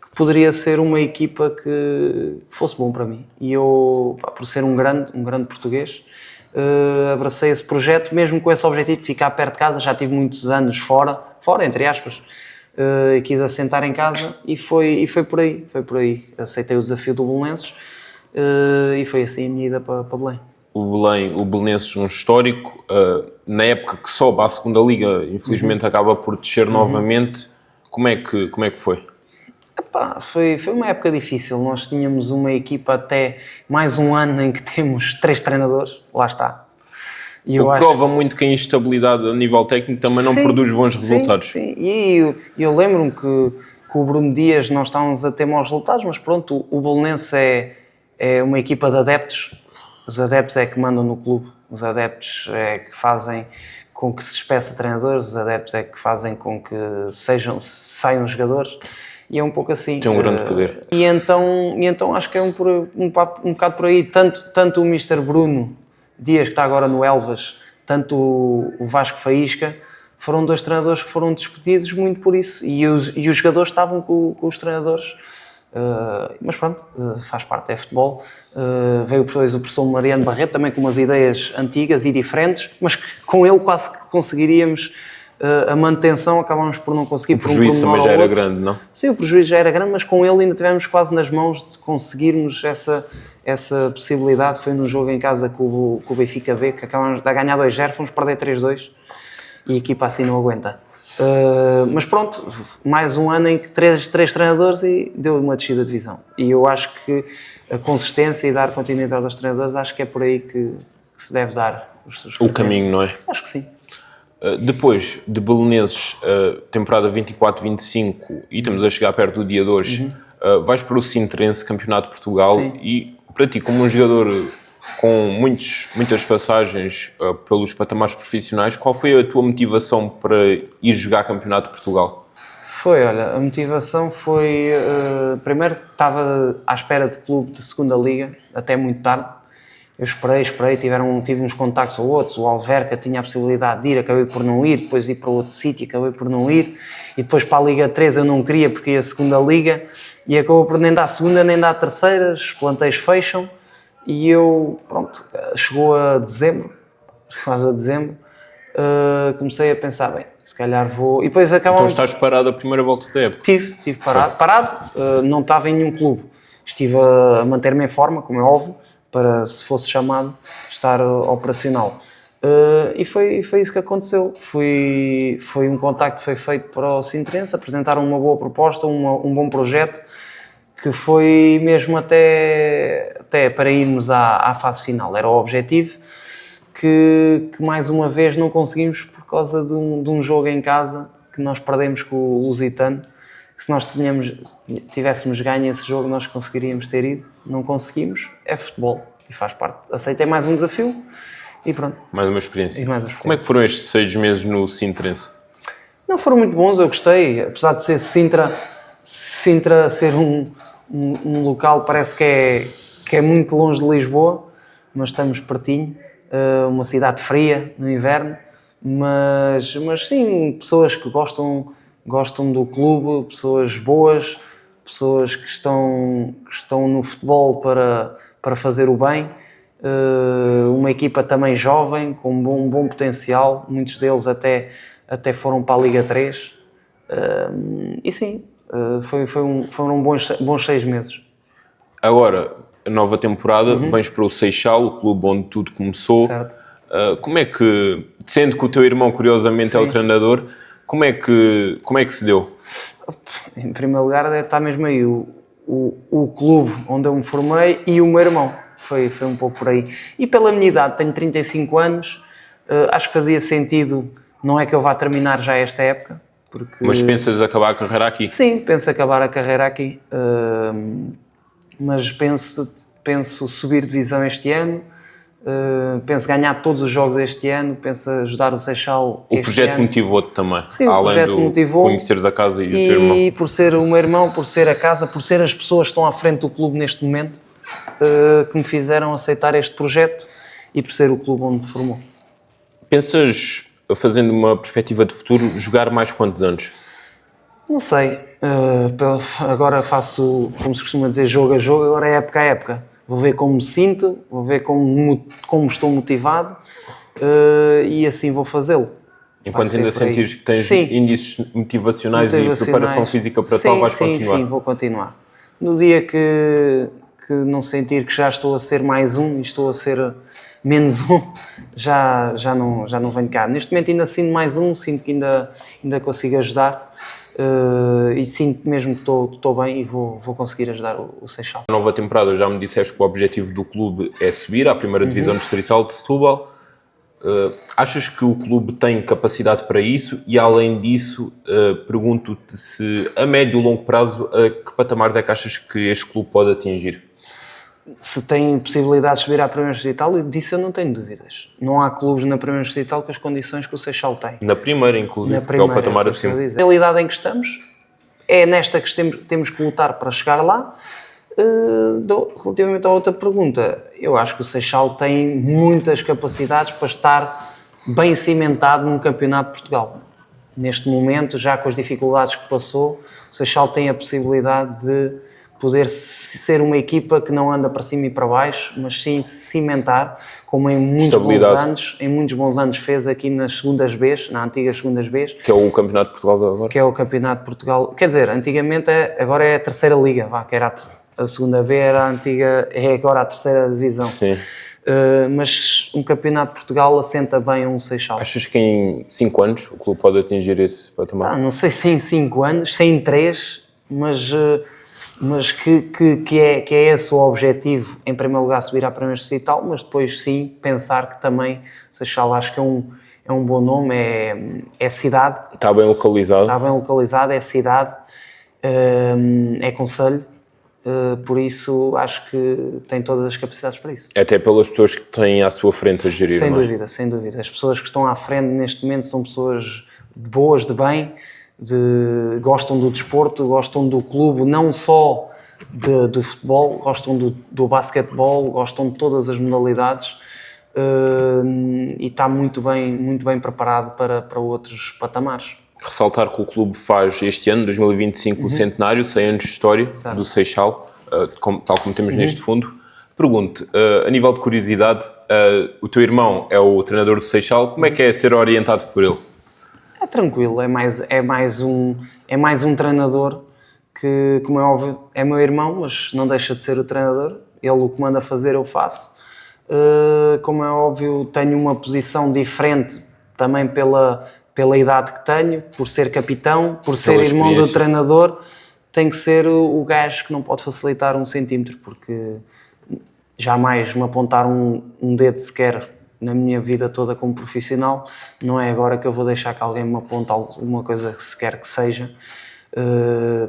que poderia ser uma equipa que fosse bom para mim. E eu, por ser um grande português, abracei esse projeto, mesmo com esse objetivo de ficar perto de casa. Já tive muitos anos fora entre aspas, e quis assentar em casa e foi por aí. Aceitei o desafio do Belenenses e foi assim a minha ida para Belém. O Belenenses, um histórico, na época que sobe à Segunda Liga, infelizmente acaba por descer novamente. Como é que foi? Epá, foi uma época difícil. Nós tínhamos uma equipa até mais um ano em que temos 3 treinadores, lá está. E o que prova muito que a instabilidade a nível técnico também não produz bons resultados. Sim, e eu lembro-me que o Bruno Dias nós estávamos a ter maus resultados, mas pronto, o Belenenses é uma equipa de adeptos. Os adeptos é que mandam no clube, os adeptos é que fazem com que se espeça treinadores, os adeptos é que fazem com que saiam jogadores. E é um pouco assim. Tem um grande poder. E então acho que é um bocado por aí. Tanto o Mr. Bruno Dias, que está agora no Elvas, tanto o Vasco Faísca, foram 2 treinadores que foram despedidos muito por isso. E os jogadores estavam com os treinadores. Mas pronto, faz parte, é futebol. Veio depois o professor Mariano Barreto, também com umas ideias antigas e diferentes, mas que com ele quase que conseguiríamos a manutenção, acabámos por não conseguir. O prejuízo também já era grande, não? Sim, o prejuízo já era grande, mas com ele ainda tivemos quase nas mãos de conseguirmos essa possibilidade. Foi num jogo em casa com o Benfica B, que acabámos de ganhar 2-0, fomos perder 3-2 e a equipa assim não aguenta. Mas pronto, mais um ano em que 3 treinadores e deu uma descida de divisão. E eu acho que a consistência e dar continuidade aos treinadores, acho que é por aí que se deve dar os seus o caminho, não é? Acho que sim. Depois de Belenenses, temporada 24-25, e estamos a chegar perto do dia de hoje, vais para o Sintrense, Campeonato de Portugal. Sim. E para ti, como um jogador com muitas passagens pelos patamares profissionais, qual foi a tua motivação para ir jogar Campeonato de Portugal? Olha, a motivação foi... primeiro, estava à espera de clube de segunda liga, até muito tarde. Eu esperei, tive uns contactos ou outros, o Alverca tinha a possibilidade de ir, acabei por não ir, depois ir para outro sítio, acabei por não ir, e depois para a Liga 3 eu não queria porque ia a segunda liga, e acabou por nem dar a segunda, nem dar a terceira, os planteios fecham, e eu, pronto, chegou a dezembro, quase a dezembro, comecei a pensar, bem, se calhar vou, e depois acabamos... Então estás parado a primeira volta da época? Tive parado, não estava em nenhum clube, estive a manter-me em forma, como é óbvio, para, se fosse chamado, estar operacional. E foi isso que aconteceu. Foi um contacto que foi feito para o Sintrense, apresentaram uma boa proposta, um bom projeto, que foi mesmo até para irmos à fase final. Era o objetivo que mais uma vez não conseguimos por causa de um jogo em casa que nós perdemos com o Lusitano, que se nós tivéssemos ganho esse jogo nós conseguiríamos ter ido. Não conseguimos, é futebol e faz parte. Aceitei mais um desafio e pronto. Mais uma experiência. Mais uma experiência. Como é que foram estes 6 meses no Sintrense? Não, foram muito bons, eu gostei. Apesar de ser Sintra ser um local, parece que é muito longe de Lisboa, mas estamos pertinho. Uma cidade fria no inverno, mas sim, pessoas que gostam do clube, pessoas boas, pessoas que estão no futebol para fazer o bem. Uma equipa também jovem, com um bom potencial, muitos deles até foram para a Liga 3. E sim, foram bons 6 meses. Agora, a nova temporada, vens para o Seixal, o clube onde tudo começou. Certo. Como é que, sendo que o teu irmão curiosamente Sim. é o treinador, como é que se deu? Em primeiro lugar, está mesmo aí o clube onde eu me formei e o meu irmão. Foi um pouco por aí. E pela minha idade, tenho 35 anos, acho que fazia sentido, não é que eu vá terminar já esta época. Porque... Mas pensas acabar a carreira aqui? Sim, penso acabar a carreira aqui. Mas penso subir divisão este ano, penso ganhar todos os jogos este ano, penso ajudar o Seixal este ano. O projeto motivou-te também? Sim, o além projeto do motivou. Conheceres a casa e o teu irmão? E por ser o meu irmão, por ser a casa, por ser as pessoas que estão à frente do clube neste momento, que me fizeram aceitar este projeto e por ser o clube onde me formou. Pensas, fazendo uma perspectiva de futuro, jogar mais quantos anos? Não sei, agora faço, como se costuma dizer, jogo a jogo, agora é época a época. Vou ver como me sinto, vou ver como estou motivado e assim vou fazê-lo. Enquanto ainda sentires que tens Sim. índices motivacionais e preparação física para tal, vais continuar? Sim, vou continuar. No dia que não sentir que já estou a ser mais um e estou a ser menos um, já não venho cá. Neste momento ainda sinto mais um, sinto que ainda consigo ajudar. E sinto mesmo que estou bem e vou conseguir ajudar o Seixal. Na nova temporada já me disseste que o objetivo do clube é subir à primeira divisão distrital de Setúbal. Achas que o clube tem capacidade para isso? E além disso, pergunto-te se a médio e longo prazo, que patamares é que achas que este clube pode atingir? Se tem possibilidade de subir à primeira distrital, disso eu não tenho dúvidas. Não há clubes na primeira distrital com as condições que o Seixal tem. Na primeira, inclusive, Na primeira, é o patamar acima. A realidade em que estamos é nesta que temos que lutar para chegar lá. Relativamente à outra pergunta, eu acho que o Seixal tem muitas capacidades para estar bem cimentado num campeonato de Portugal. Neste momento, já com as dificuldades que passou, o Seixal tem a possibilidade de poder ser uma equipa que não anda para cima e para baixo, mas sim se cimentar, como em muitos bons anos fez aqui nas segundas Bs, na antiga segundas Bs. Que é o Campeonato de Portugal agora? Que é o Campeonato de Portugal. Quer dizer, antigamente, agora é a terceira liga, que era a segunda B, era a antiga, é agora a terceira divisão. Sim. Mas um Campeonato de Portugal assenta bem um Seixal. Achas que em 5 anos o clube pode atingir esse patamar? Não sei se em 5 anos, se em 3, mas que é esse o objetivo, em primeiro lugar subir à primeira distrital, mas depois sim pensar que também o Seixal acho que é um bom nome, é cidade. Está bem localizado. Está bem localizado, é cidade, é concelho, por isso acho que tem todas as capacidades para isso. Até pelas pessoas que têm à sua frente a gerir, Sem não é? dúvida, sem dúvida. As pessoas que estão à frente neste momento são pessoas boas, de bem, gostam do desporto, gostam do clube, não só do futebol, gostam do basquetebol, gostam de todas as modalidades e está muito bem preparado para outros patamares. Ressaltar que o clube faz este ano, 2025, o centenário, 100 anos de história do Seixal, tal como temos neste fundo. Pergunto, a nível de curiosidade, o teu irmão é o treinador do Seixal, como é que é ser orientado por ele? É tranquilo, é mais um treinador que, como é óbvio, é meu irmão, mas não deixa de ser o treinador ele o que manda fazer eu faço. Como é óbvio, tenho uma posição diferente também pela idade que tenho, por ser capitão, por ser irmão do treinador, tem que ser o gajo que não pode facilitar 1 centímetro, porque jamais me apontar um dedo sequer na minha vida toda como profissional, não é agora que eu vou deixar que alguém me aponte alguma coisa que se quer que seja.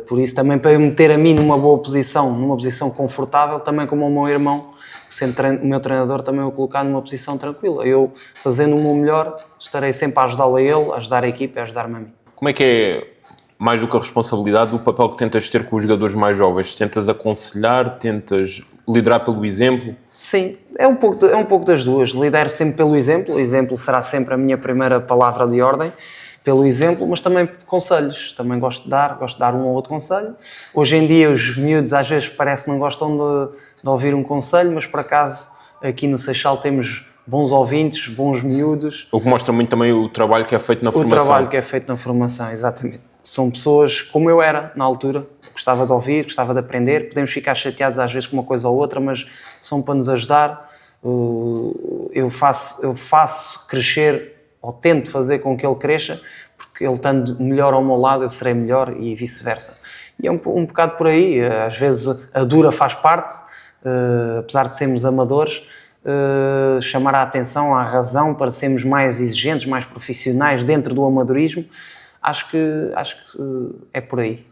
Por isso também para eu meter a mim numa boa posição, numa posição confortável, também como o meu irmão, sendo o meu treinador, também o colocar numa posição tranquila. Eu, fazendo o meu melhor, estarei sempre a ajudá-lo a ele, a ajudar a equipa e a ajudar-me a mim. Como é que é, mais do que a responsabilidade, o papel que tentas ter com os jogadores mais jovens? Tentas aconselhar, tentas liderar pelo exemplo? Sim, é um pouco das duas. Lidero sempre pelo exemplo, o exemplo será sempre a minha primeira palavra de ordem, pelo exemplo, mas também conselhos. Também gosto de dar um ou outro conselho. Hoje em dia os miúdos às vezes parece que não gostam de ouvir um conselho, mas por acaso aqui no Seixal temos bons ouvintes, bons miúdos. O que mostra muito também o trabalho que é feito na formação. O trabalho que é feito na formação, exatamente. São pessoas como eu era na altura, gostava de ouvir, gostava de aprender. Podemos ficar chateados às vezes com uma coisa ou outra, mas são para nos ajudar. Eu faço crescer, ou tento fazer com que ele cresça, porque ele estando melhor ao meu lado eu serei melhor e vice-versa. E é um bocado por aí. Às vezes a dura faz parte, apesar de sermos amadores, chamar a atenção, a razão para sermos mais exigentes, mais profissionais dentro do amadorismo. Acho que é por aí,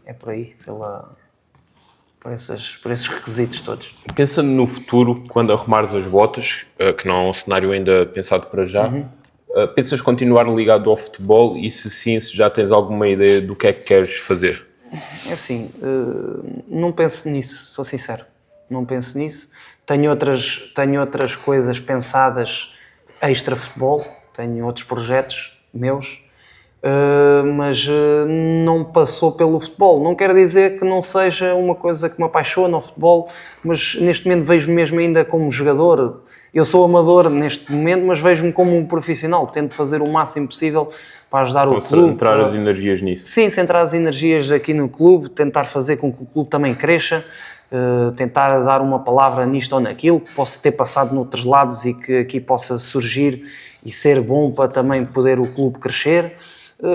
por esses requisitos todos. Pensando no futuro, quando arrumares as botas, que não é um cenário ainda pensado para já, pensas continuar ligado ao futebol e se sim, se já tens alguma ideia do que é que queres fazer? É assim, não penso nisso, sou sincero, não penso nisso. Tenho outras coisas pensadas extra futebol, tenho outros projetos meus, mas não passou pelo futebol. Não quero dizer que não seja uma coisa que me apaixona o futebol, mas neste momento vejo-me mesmo ainda como jogador. Eu sou amador neste momento, mas vejo-me como um profissional. Tento fazer o máximo possível para ajudar o clube. Centrar as energias nisso. Sim, centrar as energias aqui no clube, tentar fazer com que o clube também cresça, tentar dar uma palavra nisto ou naquilo, que possa ter passado noutros lados e que aqui possa surgir e ser bom para também poder o clube crescer.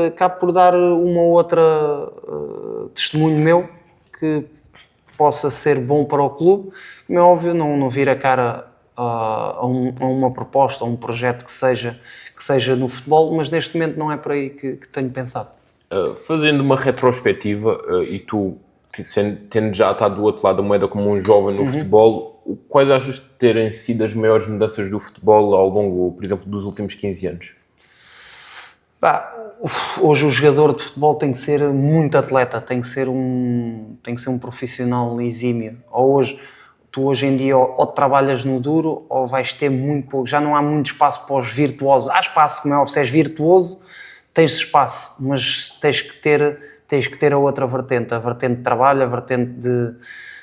Acabo por dar uma ou outra testemunho meu que possa ser bom para o clube. Como é óbvio, não vir a cara a uma proposta, a um projeto que seja no futebol, mas neste momento não é por aí que tenho pensado. Fazendo uma retrospectiva, e tu tendo já estado do outro lado da moeda como um jovem no futebol, quais achas terem sido as maiores mudanças do futebol ao longo, por exemplo, dos últimos 15 anos? Hoje o jogador de futebol tem que ser muito atleta, tem que ser um profissional exímio. Tu hoje em dia ou trabalhas no duro ou vais ter muito pouco. Já não há muito espaço para os virtuosos. Há espaço, como é óbvio, se és virtuoso, tens espaço, mas tens que ter a outra vertente. A vertente de trabalho, a vertente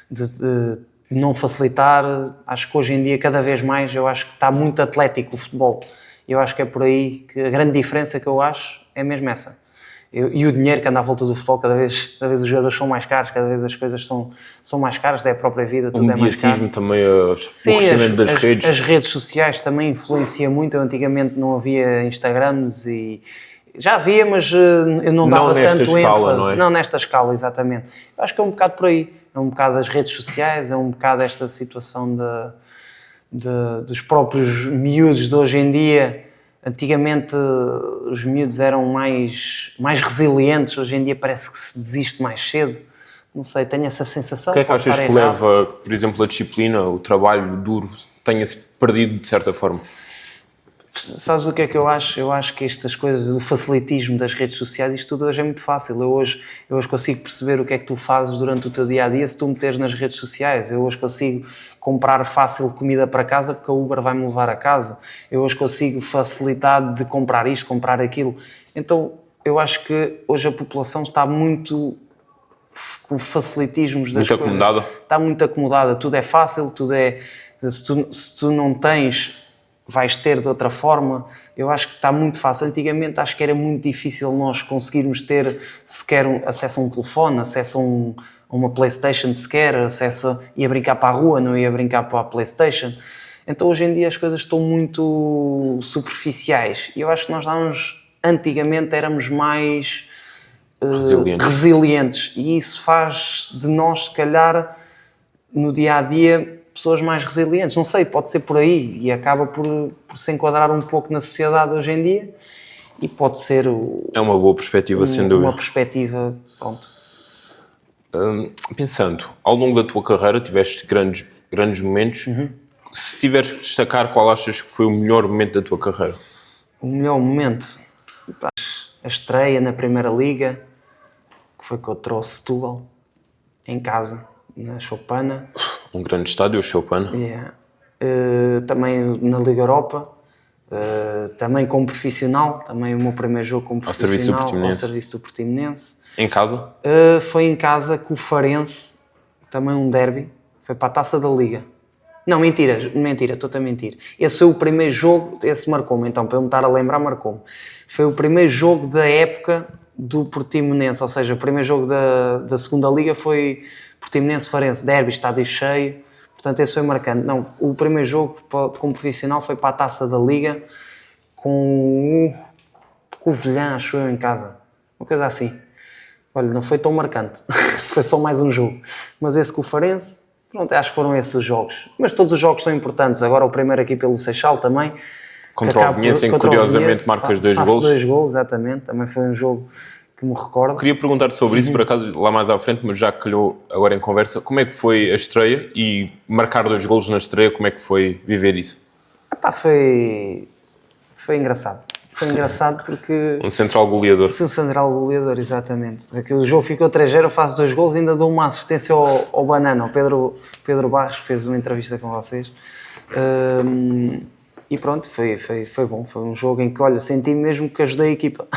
de não facilitar. Acho que hoje em dia, cada vez mais, eu acho que está muito atlético o futebol. Eu acho que é por aí que a grande diferença que eu acho é mesmo essa. E o dinheiro que anda à volta do futebol, cada vez os jogadores são mais caros, cada vez as coisas são mais caras, é a própria vida, tudo é mais caro. O também, o crescimento das redes. As redes sociais também influenciam muito. Eu antigamente não havia Instagrams e... Já havia, mas eu não dava tanto ênfase. Não nesta escala, exatamente. Eu acho que é um bocado por aí. É um bocado as redes sociais, é um bocado esta situação dos próprios miúdos de hoje em dia. Antigamente os miúdos eram mais resilientes, hoje em dia parece que se desiste mais cedo. Não sei, tenho essa sensação. O que é que achas que leva, por exemplo, a disciplina, o trabalho duro, tenha-se perdido de certa forma? Sabes o que é que eu acho? Eu acho que estas coisas do facilitismo das redes sociais, isto tudo hoje é muito fácil. Eu hoje consigo perceber o que é que tu fazes durante o teu dia-a-dia se tu meteres nas redes sociais. Eu hoje consigo comprar fácil comida para casa porque a Uber vai-me levar a casa. Eu hoje consigo facilidade de comprar isto, comprar aquilo. Então, eu acho que hoje a população está muito com facilitismos das coisas. Muito acomodada? Está muito acomodada. Tudo é fácil, tudo é... Se tu não tens... vais ter de outra forma. Eu acho que está muito fácil. Antigamente acho que era muito difícil nós conseguirmos ter sequer acesso a um telefone, acesso uma PlayStation sequer, acesso, ia brincar para a rua, não ia brincar para a PlayStation. Então hoje em dia as coisas estão muito superficiais. E eu acho que nós antigamente éramos mais resilientes. E isso faz de nós, se calhar, no dia-a-dia, pessoas mais resilientes. Não sei, pode ser por aí. E acaba por se enquadrar um pouco na sociedade hoje em dia. E pode ser... É uma boa perspectiva, sem dúvida. Uma perspectiva, pronto. Pensando, ao longo da tua carreira tiveste grandes momentos. Se tiveres que destacar, qual achas que foi o melhor momento da tua carreira? O melhor momento? A estreia na Primeira Liga, que foi que eu trouxe Setúbal, em casa, na Choupana. Um grande estádio, o Choupana. Yeah. Também na Liga Europa, também como profissional, também o meu primeiro jogo como profissional, ao serviço do Portimonense. Em casa? Foi em casa com o Farense, também um derby, foi para a Taça da Liga. Não, mentira, estou-te a mentir. Esse foi o primeiro jogo, esse marcou-me, então, para eu me estar a lembrar, marcou-me. Foi o primeiro jogo da época do Portimonense, ou seja, o primeiro jogo da segunda Liga foi Portimonense-Farense, derby, estádio cheio, portanto esse foi marcante. Não, o primeiro jogo como profissional foi para a Taça da Liga com o Covilhã, acho eu, em casa, uma coisa assim. Olha, não foi tão marcante, foi só mais um jogo, mas esse com o Farense, pronto, acho que foram esses os jogos. Mas todos os jogos são importantes. Agora o primeiro aqui pelo Seixal também. Contra o Vinhense, em que curiosamente marcas 2 golos. 2 golos, exatamente. Também foi um jogo que me recordo. Queria perguntar sobre isso, por acaso, lá mais à frente, mas já calhou agora em conversa. Como é que foi a estreia e marcar 2 golos na estreia, como é que foi viver isso? Foi engraçado. Foi engraçado porque... Um central goleador. Sim, um central goleador, exatamente. Aqui o jogo ficou 3-0, eu faço 2 golos e ainda dou uma assistência ao Banana, ao Pedro Barros, que fez uma entrevista com vocês. E pronto, foi bom. Foi um jogo em que, olha, senti mesmo que ajudei a equipa.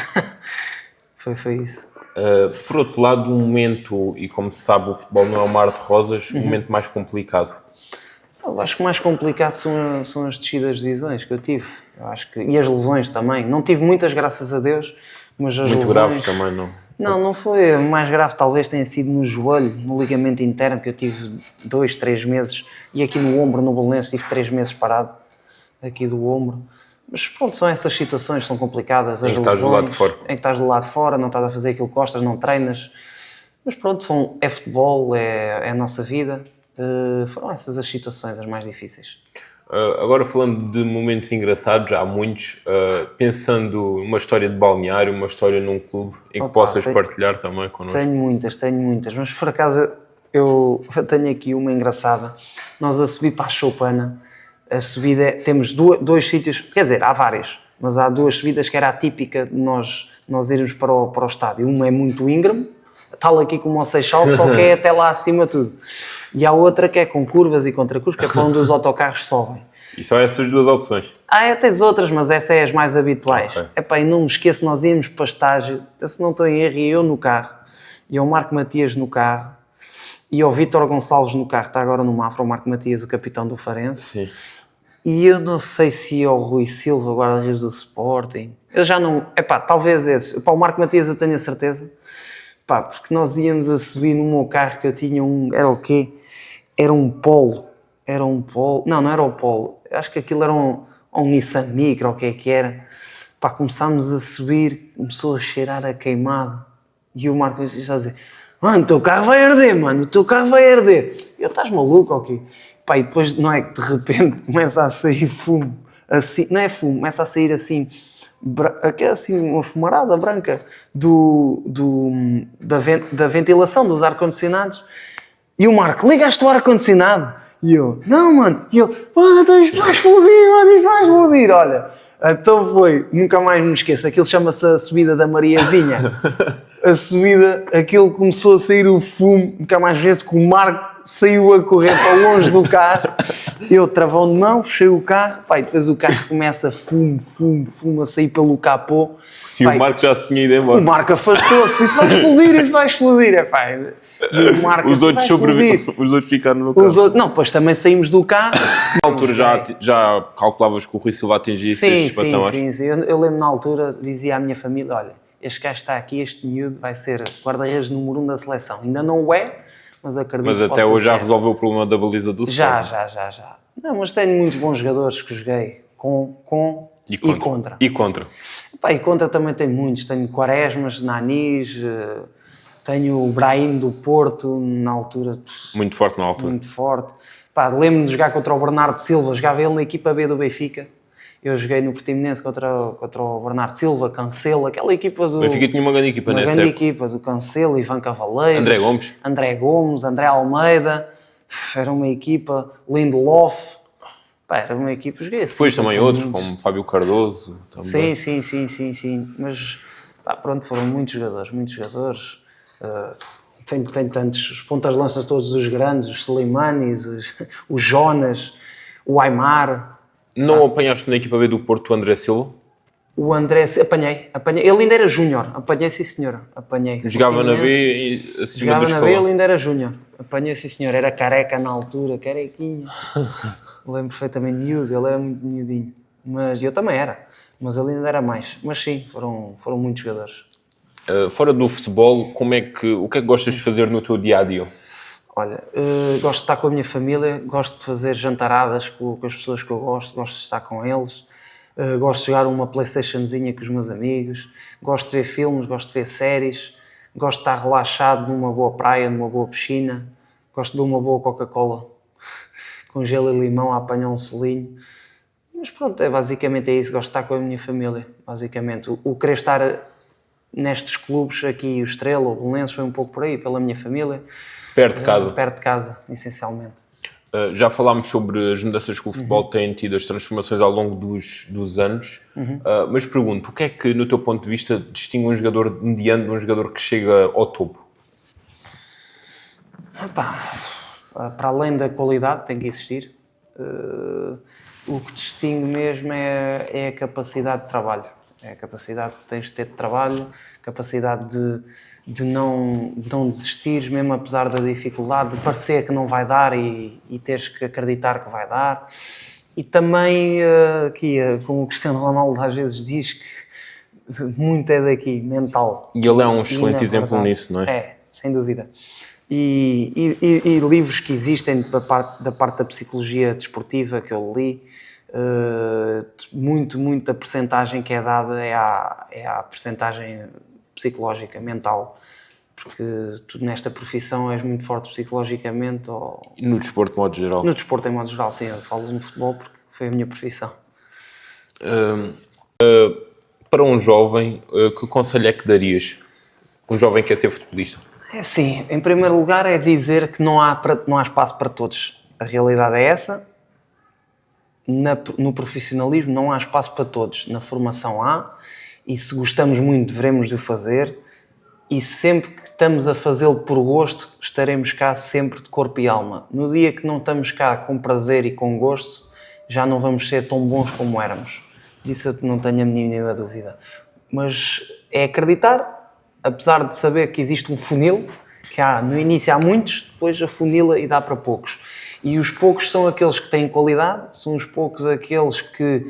foi isso. Por outro lado, um momento, e como se sabe, o futebol não é um mar de rosas, um momento mais complicado. Eu acho que o mais complicado são as descidas de divisões que eu tive. Eu acho que, e as lesões também. Não tive muitas, graças a Deus, mas as lesões... Muito graves também, não? Não foi. O mais grave talvez tenha sido no joelho, no ligamento interno, que eu tive 2, 3 meses. E aqui no ombro, no Belenenses, tive 3 meses parado. Aqui do ombro. Mas pronto, são essas situações que são complicadas. As lesões, estás do lado de fora. em que estás do lado de fora, não estás a fazer aquilo que gostas, não treinas. Mas pronto, é futebol, é a nossa vida. Foram essas as situações as mais difíceis. Agora falando de momentos engraçados, há muitos, pensando numa história de balneário, uma história num clube em que possas partilhar também connosco. Tenho muitas, mas por acaso eu tenho aqui uma engraçada. Nós a subir para a Choupana, a subida, temos dois sítios, quer dizer, há várias, mas há 2 subidas que era a típica de nós irmos para o estádio. Uma é muito íngreme, tal aqui como o Seixal, só que é até lá acima tudo. E há outra que é com curvas e contracurvas, que é para onde os autocarros sobem. E só essas 2 opções? Tens outras, mas essas é as mais habituais. Okay. E não me esqueço, nós íamos para estágio, se não estou em erro, e eu no carro, e o Marco Matias no carro, e o Vítor Gonçalves no carro, está agora no Mafra, o Marco Matias, o capitão do Farense. Sim. E eu não sei se ia o Rui Silva, guarda-redes do Sporting. Eu já não... talvez esse. O Marco Matias eu tenho a certeza. Porque nós íamos a subir no meu carro que eu tinha era o quê? Era um Polo. Não era o Polo. Acho que aquilo era um Nissan Micra, ou o que é que era. Começámos a subir, começou a cheirar a queimado. E o Marco está a dizer: mano, o teu carro vai arder, mano, o teu carro vai arder. Eu, estás maluco ou quê? E depois, não é que de repente começa a sair fumo. Assim, não é fumo, começa a sair assim, uma fumarada branca da ventilação dos ar-condicionados. E o Marco: ligaste o ar-condicionado? E eu: não, mano. E ele: isto vai explodir, mano, isto vai explodir. Olha, então foi, nunca mais me esqueço, aquilo chama-se a subida da Mariazinha. A subida, aquilo começou a sair o fumo, nunca mais vezes que o Marco saiu a correr para longe do carro. Eu, travão de mão, fechei o carro, e depois o carro começa fumo a sair pelo capô. E o Marco já se tinha ido embora. O Marco afastou-se: isso vai explodir. E o Marco: os outros sobreviveram, os outros ficaram no carro. Não, depois também saímos do carro. Na altura já calculavas que o Rui Silva atingisse estes patamares? Sim. Eu lembro na altura, dizia à minha família: olha, este gajo está aqui, este miúdo vai ser guarda-redes número 1 da seleção. Ainda não o é, mas acredito Mas que até possa hoje já ser. resolveu o problema da baliza do Já. Sporting. Não, mas tenho muitos bons jogadores que joguei com e contra. E contra. Pá, e contra também tenho muitos. Tenho Quaresmas, Nanis, tenho o Brahim do Porto, na altura, Muito forte na altura. muito forte. Pá, lembro-me de jogar contra o Bernardo Silva, jogava ele na equipa B do Benfica. Eu joguei no Portimonense contra o Bernardo Silva, Cancelo, aquela equipa do... O Benfica tinha uma grande equipa uma nessa grande época. equipa, do Cancelo, Ivan Cavaleiros, André Gomes. André Almeida, era uma equipa, Lindelof, pá, era uma equipa, joguei assim. Depois também contra outros, muitos. como Fábio Cardoso. Também. Sim, mas pá, pronto, foram muitos jogadores. Tenho tantos, os pontas-lanças todos os grandes, os Slimani, os Jonas, o Aimar. Não apanhaste na equipa B do Porto o André Silva? O André, apanhei. Ele ainda era júnior. Apanhei, sim senhor. Apanhei. Jogava na B e acima Jogava do na B, ele escalão. ainda era júnior. Apanhei, sim senhor. Era careca na altura, carequinho. Lembro perfeitamente miúdo, ele era muito miudinho. Mas eu também era. Mas ele ainda era mais. Mas sim, foram muitos jogadores. Fora do futebol, o que é que gostas de fazer no teu dia-a-dia? Olha, gosto de estar com a minha família, gosto de fazer jantaradas com as pessoas que eu gosto de estar com eles, gosto de jogar uma Playstationzinha com os meus amigos, gosto de ver filmes, gosto de ver séries, gosto de estar relaxado numa boa praia, numa boa piscina, gosto de beber uma boa Coca-Cola com gelo e limão a apanhar um solinho. Mas pronto, basicamente é isso, gosto de estar com a minha família, basicamente. O querer estar nestes clubes aqui, o Estrela, o Belenenses, foi um pouco por aí, pela minha família. Perto de casa. Perto de casa, essencialmente. Já falámos sobre as mudanças que o futebol tem tido, as transformações ao longo dos anos, mas pergunto, o que é que, no teu ponto de vista, distingue um jogador mediano de um jogador que chega ao topo? Para além da qualidade, tem que existir. O que distingue mesmo é a capacidade de trabalho. É a capacidade que tens de ter de trabalho, capacidade de não desistires, mesmo apesar da dificuldade, de parecer que não vai dar e teres que acreditar que vai dar. E também, como o Cristiano Ronaldo às vezes diz, que muito é daqui, mental. E ele é um excelente exemplo nisso, não é? É, sem dúvida. E livros que existem da parte da psicologia desportiva que eu li, muito da percentagem que é dada é a percentagem psicológica, mental, porque tu nesta profissão és muito forte psicologicamente. E no desporto, de modo geral? No desporto, em modo geral, sim. Eu falo no futebol porque foi a minha profissão. Para um jovem, que conselho é que darias? Um jovem que quer ser futebolista? É assim, em primeiro lugar é dizer que não há espaço para todos. A realidade é essa. No profissionalismo não há espaço para todos. Na formação há, e se gostamos muito devemos de o fazer, e sempre que estamos a fazê-lo por gosto, estaremos cá sempre de corpo e alma. No dia que não estamos cá com prazer e com gosto, já não vamos ser tão bons como éramos. Disso eu não tenho a mínima dúvida. Mas é acreditar, apesar de saber que existe um funil, que no início há muitos, depois afunila e dá para poucos. E os poucos são aqueles que têm qualidade, são os poucos aqueles que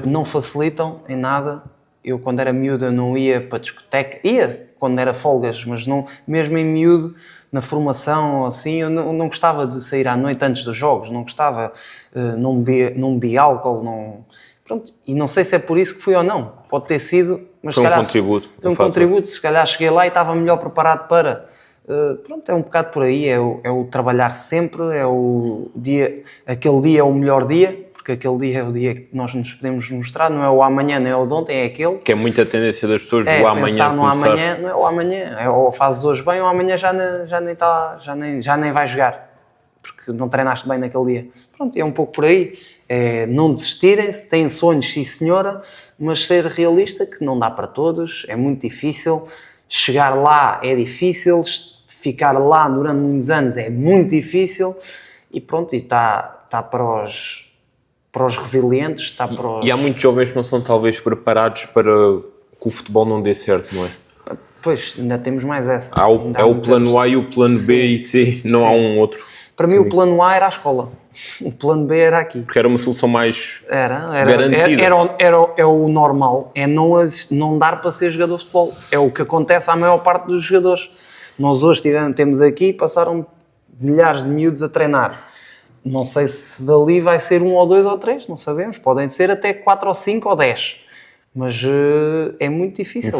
não facilitam em nada. Eu, quando era miúdo, eu não ia para a discoteca. Ia quando era folgas, mas não, mesmo em miúdo, na formação ou assim, eu não gostava de sair à noite antes dos jogos, não gostava, não bebi álcool, não... Pronto. E não sei se é por isso que fui ou não. Pode ter sido, mas foi se calhar... Contributo. Foi um contributo, se calhar cheguei lá e estava melhor preparado para... pronto, é um bocado por aí, é o trabalhar sempre, aquele dia é o melhor dia, porque aquele dia é o dia que nós nos podemos mostrar, não é o amanhã, nem é o de ontem, é aquele. Que é muita tendência das pessoas do amanhã pensar no começar. amanhã, não é o amanhã, ou fazes hoje bem ou amanhã já nem vais jogar, porque não treinaste bem naquele dia. Pronto, é um pouco por aí, não desistirem, se têm sonhos, sim senhora, mas ser realista que não dá para todos, é muito difícil, chegar lá é difícil, ficar lá durante muitos anos é muito difícil, e pronto, e está para os resilientes, está para os... E há muitos jovens que não são talvez preparados para que o futebol não dê certo, não é? Pois, ainda temos mais essa. Há o plano A e o plano B e C, não há um outro. Para mim o plano A era a escola, o plano B era aqui. Porque era uma solução mais garantida. É o normal, é não dar para ser jogador de futebol. É o que acontece à maior parte dos jogadores. Nós hoje temos aqui, passaram milhares de miúdos a treinar. Não sei se dali vai ser 1 ou 2 ou 3, não sabemos. Podem ser até 4 ou 5 ou 10. Mas é muito difícil.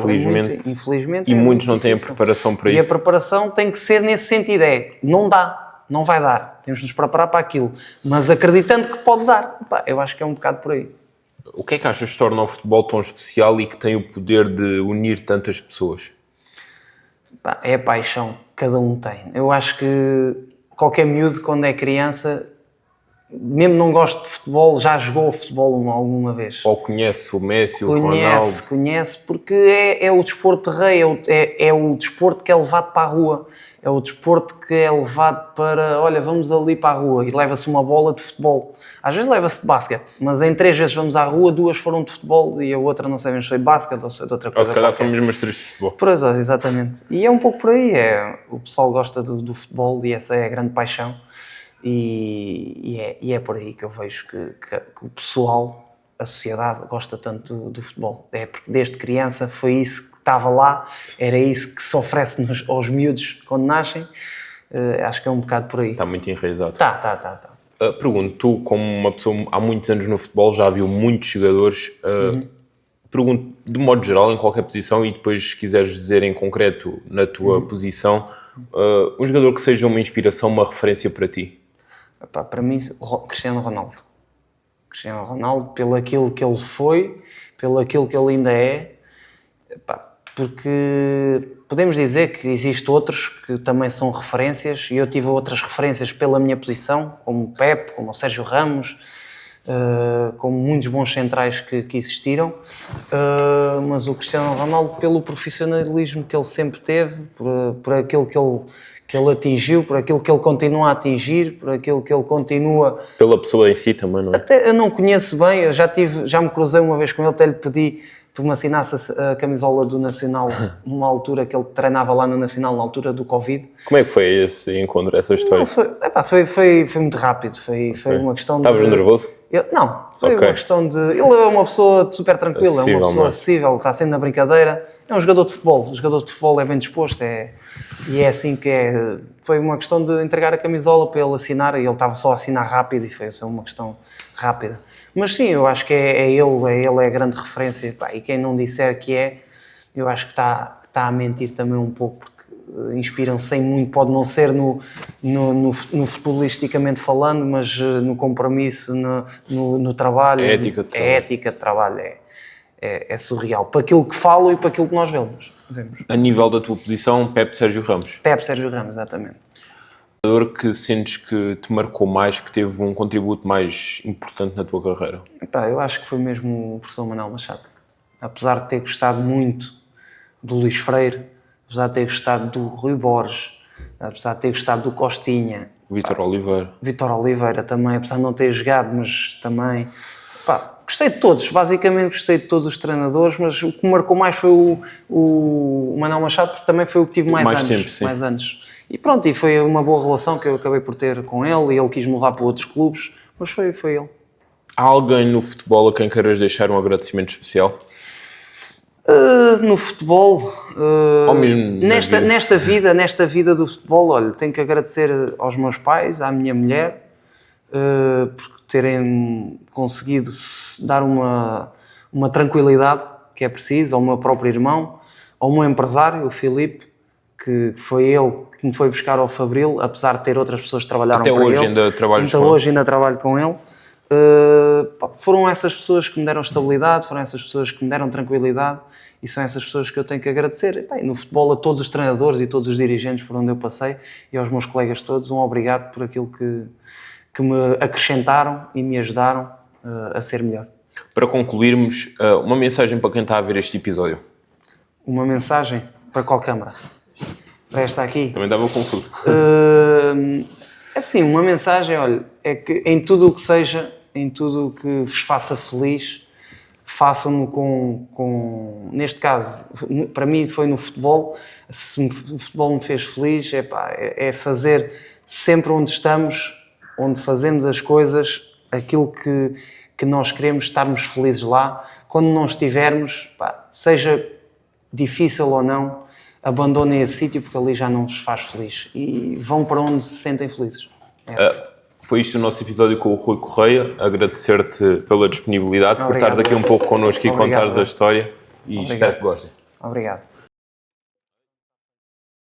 Infelizmente. E muitos não têm a preparação para isso. E a preparação tem que ser nesse sentido. Não dá, não vai dar. Temos de nos preparar para aquilo. Mas acreditando que pode dar. Eu acho que é um bocado por aí. O que é que achas que torna o futebol tão especial e que tem o poder de unir tantas pessoas? É a paixão que cada um tem. Eu acho que qualquer miúdo, quando é criança, mesmo não gosta de futebol, já jogou futebol alguma vez. Ou conhece o Messi, o Ronaldo? Conhece, porque é o desporto de rei, é o desporto que é levado para a rua, é o desporto que é levado para, olha, vamos ali para a rua, e leva-se uma bola de futebol. Às vezes leva-se de basquete, mas em 3 vezes vamos à rua, 2 foram de futebol e a outra não sabemos se foi de basquete ou se foi de outra coisa. Ou se calhar são mesmo as 3 de futebol. Pois, exatamente. E é um pouco por aí, o pessoal gosta do futebol e essa é a grande paixão. E é por aí que eu vejo que o pessoal, a sociedade, gosta tanto do futebol. É porque desde criança foi isso que estava lá, era isso que se oferece aos miúdos quando nascem. Acho que é um bocado por aí. Está muito enraizado. Tá. Pergunto, tu como uma pessoa há muitos anos no futebol, já viu muitos jogadores, pergunto de modo geral, em qualquer posição, e depois se quiseres dizer em concreto na tua posição, um jogador que seja uma inspiração, uma referência para ti. Para mim, Cristiano Ronaldo. Cristiano Ronaldo, pelo aquilo que ele foi, pelo aquilo que ele ainda é, porque podemos dizer que existem outros que também são referências, e eu tive outras referências pela minha posição, como o Pepe, como o Sérgio Ramos, como muitos bons centrais que existiram, mas o Cristiano Ronaldo, pelo profissionalismo que ele sempre teve, por aquilo que ele atingiu, por aquilo que ele continua a atingir, por aquilo que ele continua... Pela pessoa em si também, não é? Até eu não conheço bem, eu já me cruzei uma vez com ele, até lhe pedi que me assinasse a camisola do Nacional, numa altura que ele treinava lá no Nacional, na altura do Covid. Como é que foi esse encontro, essa história? Não, foi muito rápido, foi uma questão de... Estavas nervoso? Não, foi uma questão de... Ele é uma pessoa super tranquila, acessível, é uma pessoa acessível, está sempre na brincadeira. É um jogador de futebol, o jogador de futebol é bem disposto, e é assim que é. Foi uma questão de entregar a camisola para ele assinar, e ele estava só a assinar rápido, e foi só uma questão rápida. Mas sim, eu acho que ele é a grande referência, e quem não disser que eu acho que está a mentir também um pouco, porque inspiram-se sem muito, pode não ser no futebolisticamente falando, mas no compromisso, no trabalho. A ética de trabalho. A ética de trabalho é surreal, para aquilo que falo e para aquilo que nós vemos. A nível da tua posição, Pepe, Sérgio Ramos. Pepe, Sérgio Ramos, exatamente. O jogador que sentes que te marcou mais, que teve um contributo mais importante na tua carreira? Eu acho que foi mesmo o professor Manuel Machado. Apesar de ter gostado muito do Luís Freire, apesar de ter gostado do Rui Borges, apesar de ter gostado do Costinha, Vítor Oliveira. Vítor Oliveira também, apesar de não ter jogado, mas também... Gostei de todos, basicamente gostei de todos os treinadores, mas o que me marcou mais foi o Manuel Machado, porque também foi o que tive mais anos. E pronto, e foi uma boa relação que eu acabei por ter com ele, e ele quis-me levar para outros clubes, mas foi ele. Há alguém no futebol a quem queiras deixar um agradecimento especial? No futebol, ou mesmo nesta vida do futebol, olha, tenho que agradecer aos meus pais, à minha mulher, por terem conseguido dar uma tranquilidade que é preciso, ao meu próprio irmão, ao meu empresário, o Filipe, que foi ele que me foi buscar ao Fabril, apesar de ter outras pessoas que trabalharam para ele. Até hoje ainda trabalhas com ele? Hoje ainda trabalho com ele. Foram essas pessoas que me deram estabilidade, foram essas pessoas que me deram tranquilidade, e são essas pessoas que eu tenho que agradecer. E no futebol, a todos os treinadores e todos os dirigentes por onde eu passei, e aos meus colegas todos, um obrigado por aquilo que me acrescentaram e me ajudaram a ser melhor. Para concluirmos, uma mensagem para quem está a ver este episódio. Uma mensagem para qual câmara? Para esta aqui? Também estava confuso. Assim, uma mensagem, olha, é que em tudo o que seja, em tudo o que vos faça feliz, façam-no neste caso, para mim foi no futebol. Se o futebol me fez feliz, é fazer sempre onde estamos, onde fazemos as coisas, aquilo que nós queremos, estarmos felizes lá. Quando não estivermos, seja difícil ou não, abandonem esse sítio porque ali já não vos faz feliz e vão para onde se sentem felizes. Foi isto o nosso episódio com o Rui Correia. Agradecer-te pela disponibilidade, por Obrigado. estares aqui um pouco connosco e Obrigado. contares a história. E Obrigado. espero que gostem. Obrigado.